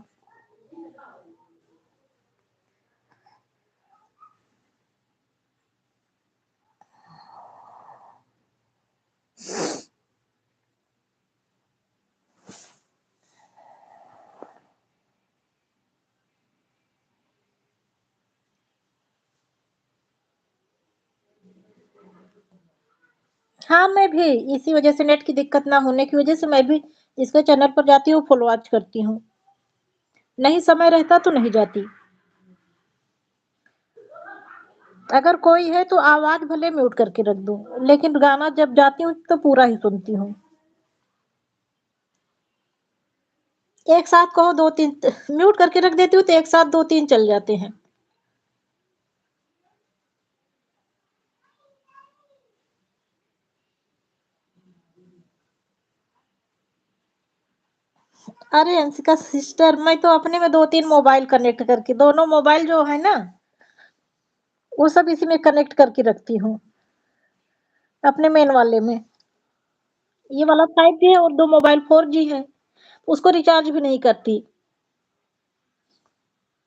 हाँ मैं भी इसी वजह से, नेट की दिक्कत ना होने की वजह से मैं भी इसके चैनल पर जाती हूँ, फॉलो वॉच करती हूँ। नहीं समय रहता तो नहीं जाती। अगर कोई है तो आवाज भले म्यूट करके रख दूं, लेकिन गाना जब जाती हूँ तो पूरा ही सुनती हूँ। एक साथ कहो दो तीन, म्यूट करके रख देती हूँ तो एक साथ दो तीन चल जाते हैं। अरे अंशिका सिस्टर, मैं तो अपने में दो तीन मोबाइल कनेक्ट करके, दोनों मोबाइल जो है ना वो सब इसी में कनेक्ट करके रखती हूँ, अपने मेन वाले में। ये वाला 5G है और दो मोबाइल 4G है, उसको रिचार्ज भी नहीं करती।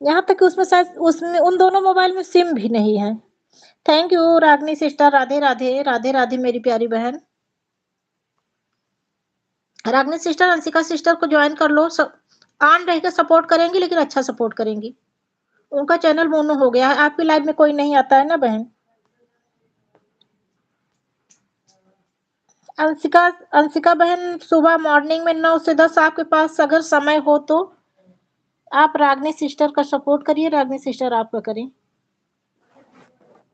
यहाँ तक कि उसमें शायद उसमें उन दोनों मोबाइल में सिम भी नहीं है। Thank you Ragini sister, Radhe Radhe, Radhe Radhe मेरी प्यारी बहन। रागनी सिस्टर अंशिका सिस्टर को ज्वाइन कर लो। ऑन रहकर सपोर्ट करेंगी, लेकिन अच्छा सपोर्ट करेंगी। उनका चैनल मोनो हो गया है, आपकी लाइव में कोई नहीं आता है ना बहन। अंशिका अंशिका बहन, सुबह मॉर्निंग में 9 से 10 आपके पास अगर समय हो तो आप रागनी सिस्टर का सपोर्ट करिए, रागनी सिस्टर आपका करें।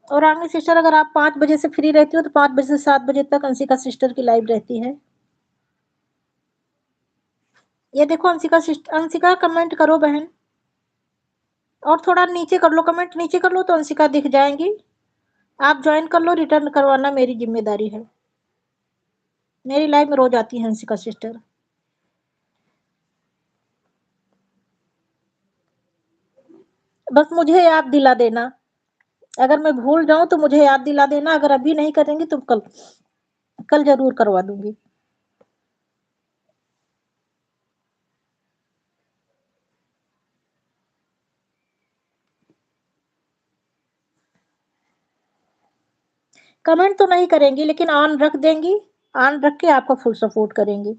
और रागनी सिस्टर, अगर आप 5 बजे से फ्री रहती हो तो 5 बजे से 7 बजे तक अंशिका सिस्टर की लाइव रहती है। ये देखो अंशिका सिस्टर, अंशिका कमेंट करो बहन, और थोड़ा नीचे कर लो, कमेंट नीचे कर लो तो अंशिका दिख जाएंगी। आप ज्वाइन कर लो, रिटर्न करवाना मेरी जिम्मेदारी है। मेरी लाइव में रोज आती है अंशिका सिस्टर। बस मुझे याद दिला देना, अगर मैं भूल जाऊं तो मुझे याद दिला देना। अगर अभी नहीं करेंगी तो कल कल जरूर करवा दूंगी। कमेंट तो नहीं करेंगी, लेकिन ऑन रख देंगी, ऑन रख के आपको फुल सपोर्ट करेंगी।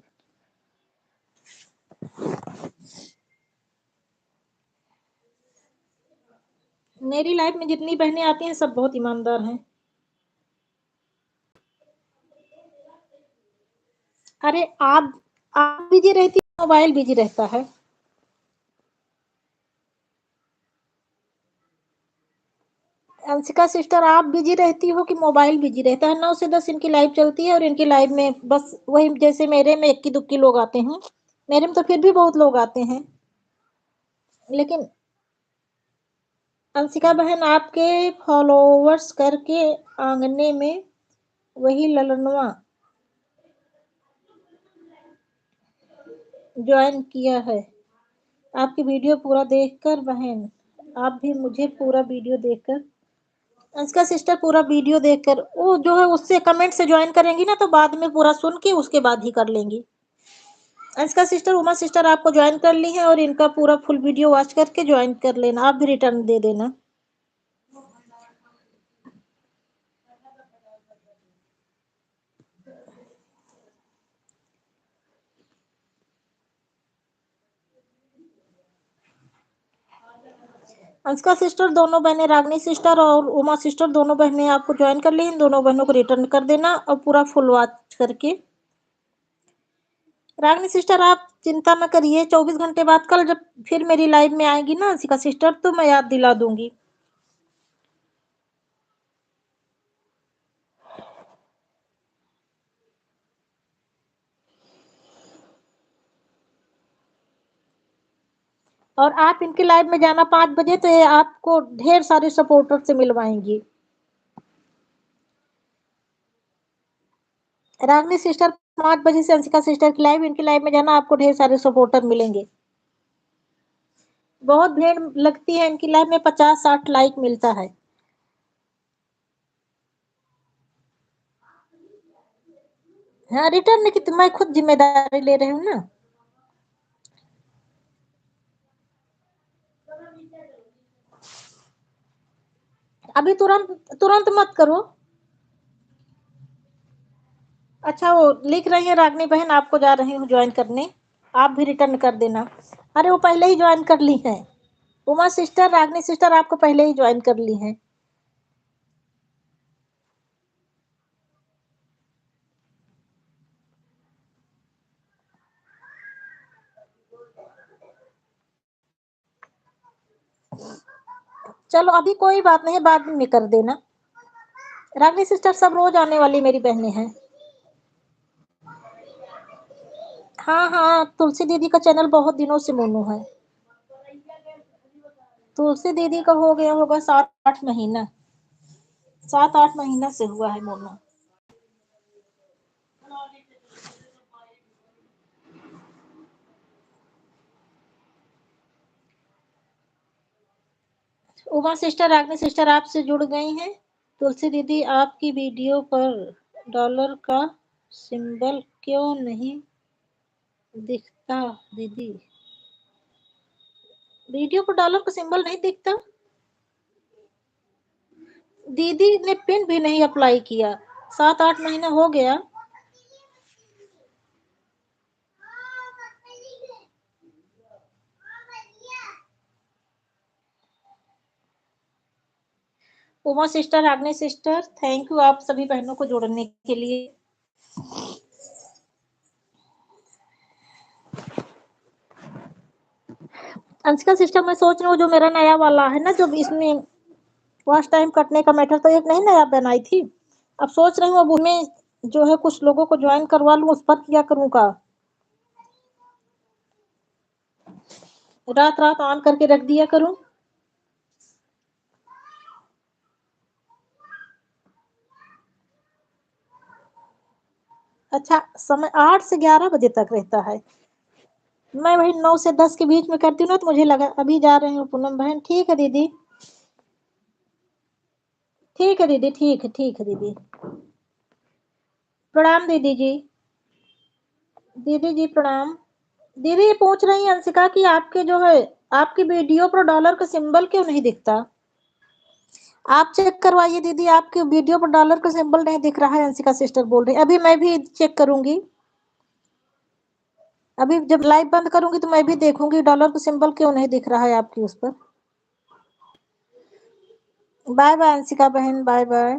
मेरी लाइफ में जितनी बहनें आती हैं सब बहुत ईमानदार हैं। अरे आप बिजी रहती, मोबाइल बिजी रहता है। अंशिका सिस्टर, आप बिजी रहती हो कि मोबाइल बिजी रहता है? 9 से 10 इनकी लाइव चलती है, और इनकी लाइव में बस वही, जैसे मेरे में इक्की दुक्की लोग आते हैं, मेरे में तो फिर भी बहुत लोग आते हैं। लेकिन अंशिका बहन, आपके फॉलोवर्स करके आंगने में वही ललनवा ज्वाइन किया है। आपकी वीडियो पूरा देखकर बहन, आप भी मुझे पूरा वीडियो देखकर, अंशिका सिस्टर पूरा वीडियो देखकर, वो जो है उससे कमेंट से ज्वाइन करेंगी ना तो बाद में पूरा सुन के उसके बाद ही कर लेंगी। अंशिका सिस्टर, उमा सिस्टर आपको ज्वाइन कर ली है और इनका पूरा फुल वीडियो वॉच करके ज्वाइन कर लेना, आप भी रिटर्न दे देना। अंशिका सिस्टर दोनों बहनें, रागनी सिस्टर और उमा सिस्टर दोनों बहनें आपको ज्वाइन कर ली हैं, दोनों बहनों को रिटर्न कर देना और पूरा फुल वॉच करके। रागनी सिस्टर आप चिंता न करिए, 24 घंटे बाद कल जब फिर मेरी लाइव में आएगी ना अंशिका सिस्टर तो मैं याद दिला दूंगी। और आप इनकी लाइव में जाना 5 बजे तो ये आपको ढेर सारे सपोर्टर से मिलवाएंगी। रागनी सिस्टर 5 बजे से अंशिका सिस्टर की लाइव, इनकी लाइव में जाना, आपको ढेर सारे सपोर्टर मिलेंगे। बहुत भीड़ लगती है इनकी लाइव में, 50-60 लाइक मिलता है। हाँ, रिटर्न की तो मैं खुद जिम्मेदारी ले रही हूँ ना। अभी तुरंत तुरंत मत करो। अच्छा, वो लिख रही है रागनी बहन, आपको जा रही हूँ ज्वाइन करने, आप भी रिटर्न कर देना। अरे वो पहले ही ज्वाइन कर ली है। उमा सिस्टर, रागनी सिस्टर आपको पहले ही ज्वाइन कर ली है। चलो अभी कोई बात नहीं, बाद में कर देना। रागनी सिस्टर सब रोज आने वाली मेरी बहनें हैं। हाँ हाँ, तुलसी दीदी का चैनल बहुत दिनों से मोनू है। तुलसी दीदी का हो गया होगा 7-8 महीना, 7-8 महीना से हुआ है मोनू। उमा सिस्टर, रागनी सिस्टर आपसे जुड़ गई हैं। तुलसी दीदी आपकी वीडियो पर डॉलर का सिंबल क्यों नहीं दिखता दीदी? वीडियो पर डॉलर का सिंबल नहीं दिखता? दीदी ने पिन भी नहीं अप्लाई किया, 7-8 महीना हो गया। Uma sister, Ragini sister, thank you आप सभी बहनों को जोड़ने के लिए। अंशिका सिस्टर, मैं सोच रही हूँ जो मेरा नया वाला है ना, जब इसमें वॉच टाइम कटने का मैटर, तो एक नहीं नया बनाई थी, अब सोच रही हूँ अब उनमें जो है कुछ लोगों को ज्वाइन करवा लूँ, उस पर क्या करूँ का, रात रात ऑन करके रख दिया करूँ। अच्छा, समय 8 से 11 बजे तक रहता है। मैं वही 9 से 10 के बीच में करती हूँ ना, तो मुझे लगा अभी जा रही हूँ। पूनम बहन, ठीक है दीदी, ठीक है दीदी, ठीक है, ठीक है दीदी। प्रणाम दीदी जी, दीदी जी प्रणाम। दीदी ये पूछ रही है अंशिका कि आपके जो है, आपकी वीडियो पर डॉलर का सिंबल क्यों नहीं दिखता? आप चेक करवाइए दीदी, आपके वीडियो पर डॉलर का सिंबल नहीं दिख रहा है, अंशिका सिस्टर बोल रही है। अभी मैं भी चेक करूंगी, अभी जब लाइव बंद करूंगी तो मैं भी देखूंगी डॉलर का सिंबल क्यों नहीं दिख रहा है आपकी उस पर। बाय बाय अंशिका बहन, बाय बाय।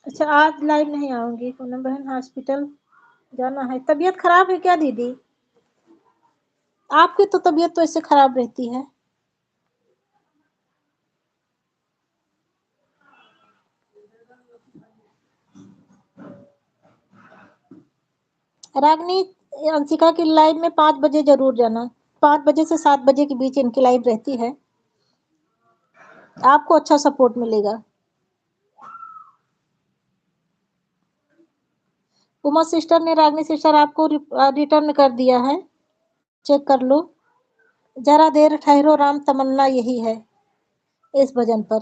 अच्छा, आज लाइव नहीं आऊंगी पूनम बहन, हॉस्पिटल जाना है। तबीयत खराब है क्या दीदी? आपकी तो तबीयत तो इससे खराब रहती है। रागनी, अंशिका की लाइव में 5 बजे जरूर जाना, 5 बजे से 7 बजे के बीच इनकी लाइव रहती है, आपको अच्छा सपोर्ट मिलेगा। उमा सिस्टर ने रागनी सिस्टर आपको रिटर्न कर दिया है, चेक कर लो। जरा देर ठहरो राम तमन्ना यही है इस भजन पर।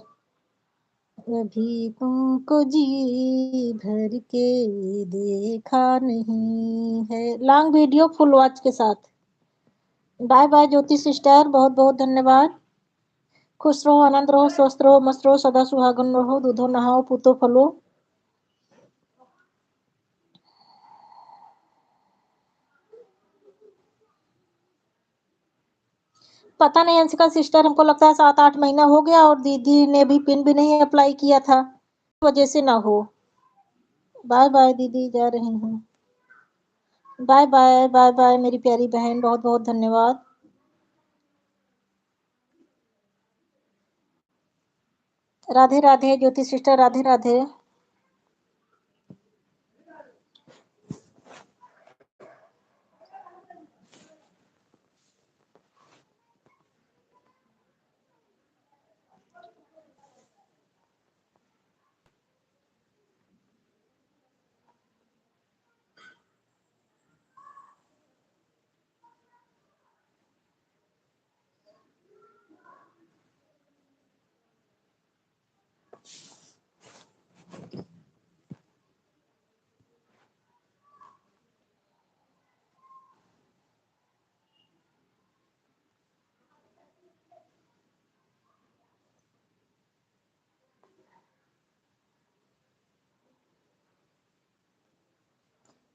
अभी तुमको जी भर के देखा नहीं है। लॉन्ग वीडियो फुल वॉच के साथ। बाय बाय ज्योति सिस्टर, बहुत बहुत धन्यवाद। खुश रहो, आनंद रहो, स्वस्थ रहो, मस्त रहो, सदा सुहागन रहो, दूधो नहाओ, पूतो फलो। पता नहीं अंशिका सिस्टर, हमको लगता है 7-8 महीना हो गया और दीदी ने भी पिन भी नहीं अप्लाई किया था, वजह से ना हो। बाय बाय दीदी, जा रही हूँ। बाय बाय बाय बाय मेरी प्यारी बहन, बहुत बहुत धन्यवाद। राधे राधे ज्योति सिस्टर, राधे राधे।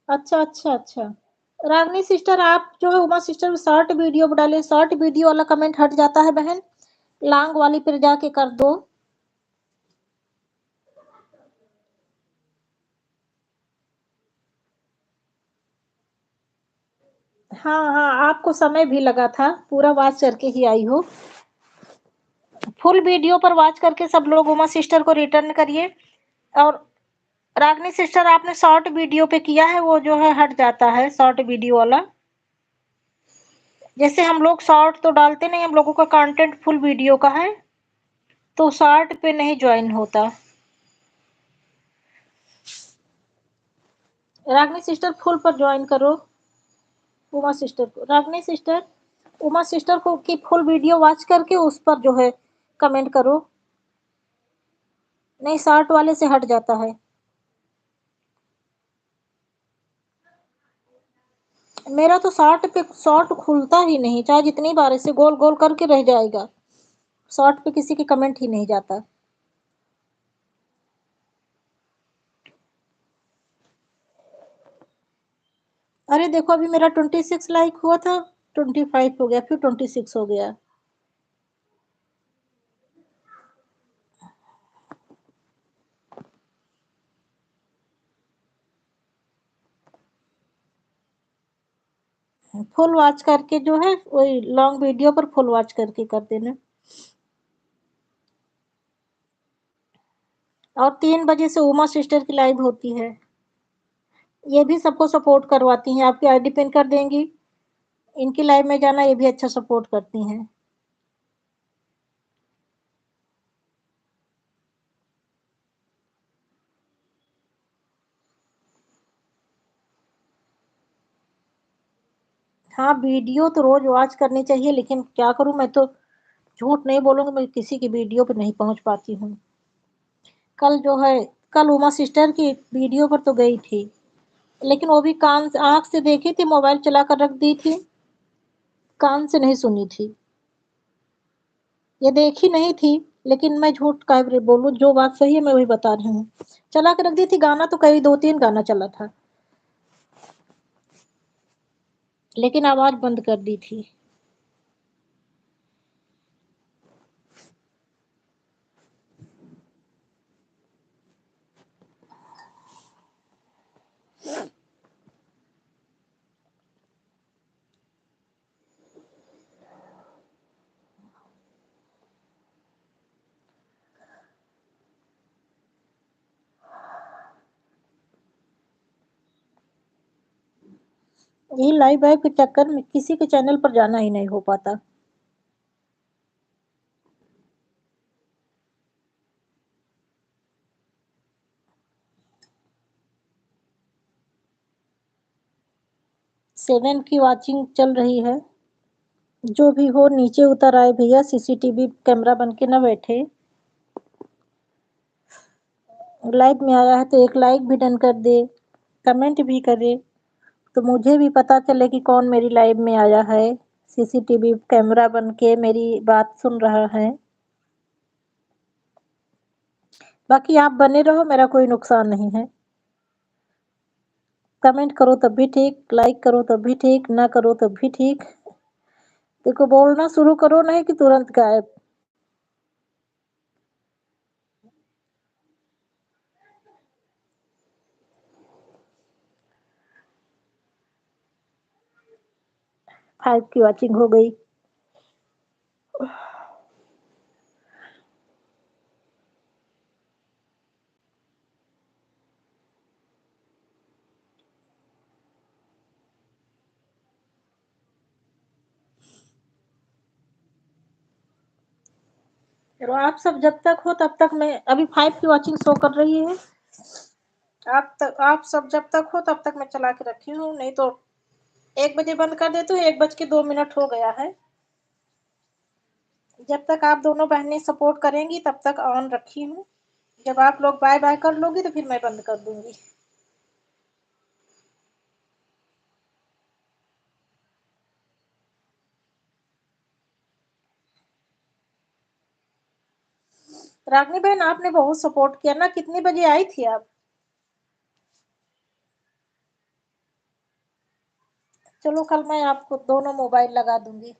अच्छा अच्छा अच्छा। रागनी सिस्टर, आप जो है उमा सिस्टर शॉर्ट वीडियो डाले, शॉर्ट वीडियो वाला कमेंट हट जाता है बहन, लॉन्ग वाली पर जाके कर दो। हाँ हाँ, आपको समय भी लगा था, पूरा वॉच करके ही आई हो। फुल वीडियो पर वॉच करके सब लोग उमा सिस्टर को रिटर्न करिए। और रागनी सिस्टर, आपने शॉर्ट वीडियो पे किया है, वो जो है हट जाता है शॉर्ट वीडियो वाला। जैसे हम लोग शॉर्ट तो डालते नहीं, हम लोगों का कंटेंट फुल वीडियो का है, तो शॉर्ट पे नहीं ज्वाइन होता। रागनी सिस्टर फुल पर ज्वाइन करो उमा सिस्टर को। रागनी सिस्टर, उमा सिस्टर को की फुल वीडियो वॉच करके उस पर जो है कमेंट करो, नहीं शॉर्ट वाले से हट जाता है। मेरा तो शॉर्ट पे शॉर्ट खुलता ही नहीं, चाहे जितनी बार इसे गोल गोल करके रह जाएगा, शॉर्ट पे किसी की कमेंट ही नहीं जाता। अरे देखो, अभी मेरा 26 लाइक हुआ था, 25 हो गया, फिर 26 हो गया। फुल वॉच करके जो है वही लॉन्ग वीडियो पर फुल वॉच करके कर देना। और 3 बजे से उमा सिस्टर की लाइव होती है, ये भी सबको सपोर्ट करवाती हैं, आपकी आईडी पिन कर देंगी, इनकी लाइव में जाना, ये भी अच्छा सपोर्ट करती हैं। हाँ, वीडियो तो रोज वॉच करनी चाहिए, लेकिन क्या करूं, मैं तो झूठ नहीं बोलूंगी, मैं किसी की वीडियो पर नहीं पहुंच पाती हूँ। कल जो है, कल उमा सिस्टर की वीडियो पर तो गई थी, लेकिन वो भी कान से आंख से देखी थी, मोबाइल चला कर रख दी थी, कान से नहीं सुनी थी, ये देखी नहीं थी। लेकिन मैं झूठ काहे बोलूं, जो बात सही है मैं वही बता रही हूँ। चला कर रख दी थी, गाना तो कई 2-3 गाना चला था, लेकिन आवाज बंद कर दी थी। यही लाइव वाइव के चक्कर में किसी के चैनल पर जाना ही नहीं हो पाता। 7 की वॉचिंग चल रही है। जो भी हो नीचे उतर आए भैया, सीसीटीवी कैमरा बन के न बैठे। लाइव में आया है तो एक लाइक भी डन कर दे, कमेंट भी करे, तो मुझे भी पता चले कि कौन मेरी लाइव में आया है, सीसीटीवी कैमरा बन के मेरी बात सुन रहा है। बाकी आप बने रहो, मेरा कोई नुकसान नहीं है। कमेंट करो तब भी ठीक, लाइक करो तब भी ठीक, ना करो तब भी ठीक। देखो बोलना शुरू करो नहीं कि तुरंत गायब। फाइव की वॉचिंग हो गई। चलो आप सब जब तक हो तब तक मैं अभी 5 की वॉचिंग शो कर रही है। आप सब जब तक हो तब तक मैं चला के रखी हूँ, नहीं तो 1 बजे बंद कर देती हूँ। 1:02 हो गया है। जब तक आप दोनों बहनें सपोर्ट करेंगी तब तक ऑन रखी हूँ। जब आप लोग बाय बाय कर लोगी तो फिर मैं बंद कर दूंगी। रागनी बहन आपने बहुत सपोर्ट किया ना, कितने बजे आई थी आप? चलो कल मैं आपको दोनों मोबाइल लगा दूंगी।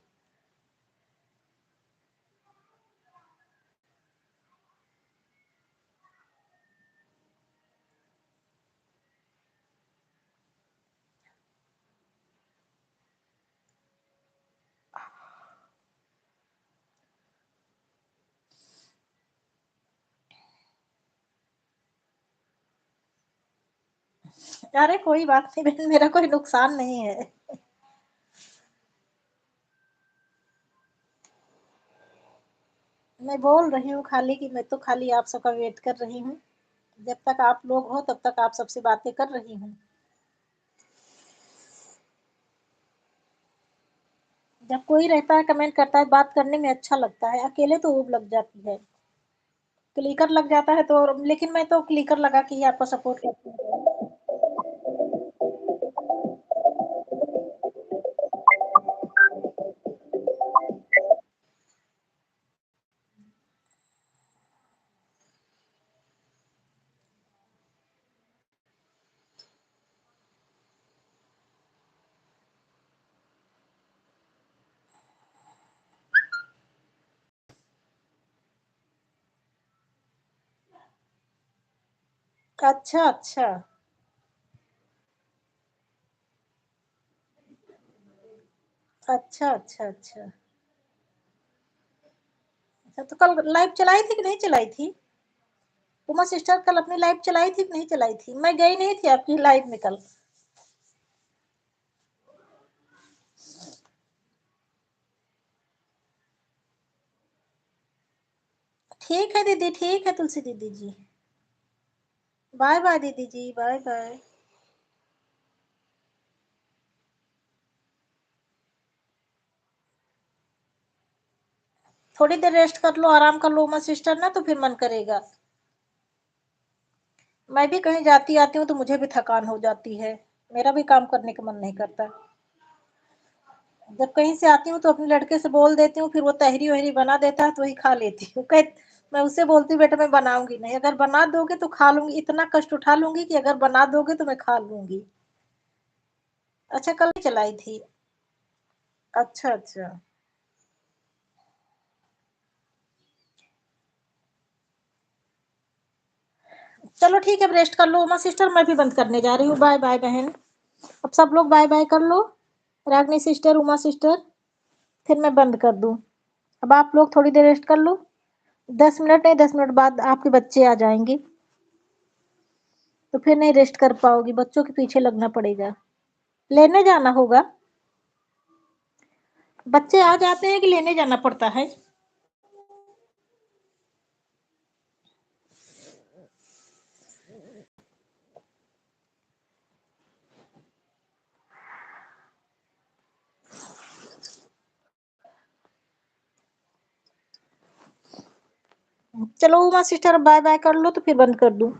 अरे कोई बात नहीं बहन, मेरा कोई नुकसान नहीं है। मैं बोल रही हूँ खाली कि मैं तो खाली आप सबका वेट कर रही हूँ। जब तक आप लोग हो तब तक आप सबसे बातें कर रही हूँ। जब कोई रहता है कमेंट करता है, बात करने में अच्छा लगता है। अकेले तो ऊब लग जाती है। क्लिकर लग जाता है तो, लेकिन मैं तो क्लिकर लगा के ही आपको सपोर्ट करती हूँ। अच्छा अच्छा अच्छा अच्छा अच्छा। अच्छा तो कल लाइव चलाई थी कि नहीं चलाई थी? उमा सिस्टर कल अपनी लाइव चलाई थी कि नहीं चलाई थी? मैं गई नहीं थी आपकी लाइव में कल। ठीक है दीदी, ठीक है तुलसी दीदी जी। बाय बाय दीदी जी, बाय बाय। थोड़ी देर रेस्ट कर लो, आराम कर लो उमा सिस्टर ना, तो फिर मन करेगा। मैं भी कहीं जाती आती हूँ तो मुझे भी थकान हो जाती है। मेरा भी काम करने का मन नहीं करता। जब कहीं से आती हूँ तो अपने लड़के से बोल देती हूँ, फिर वो तहरी वहरी बना देता है तो वही खा लेती हूँ। मैं उससे बोलती हूँ बेटा मैं बनाऊंगी नहीं, अगर बना दोगे तो खा लूंगी, इतना कष्ट उठा लूंगी कि अगर बना दोगे तो मैं खा लूंगी। अच्छा कल चलाई थी? अच्छा अच्छा। चलो ठीक है, अब रेस्ट कर लो उमा सिस्टर, मैं भी बंद करने जा रही हूँ। बाय बाय बहन। अब सब लोग बाय बाय कर लो। रागनी सिस्टर, उमा सिस्टर, फिर मैं बंद कर दूं। अब आप लोग थोड़ी देर रेस्ट कर लो। 10 मिनट नहीं, 10 मिनट बाद आपके बच्चे आ जाएंगे तो फिर नहीं रेस्ट कर पाओगी, बच्चों के पीछे लगना पड़ेगा। लेने जाना होगा। बच्चे आ जाते हैं कि लेने जाना पड़ता है? चलो उमा सिस्टर बाय बाय कर लो तो फिर बंद कर दूं।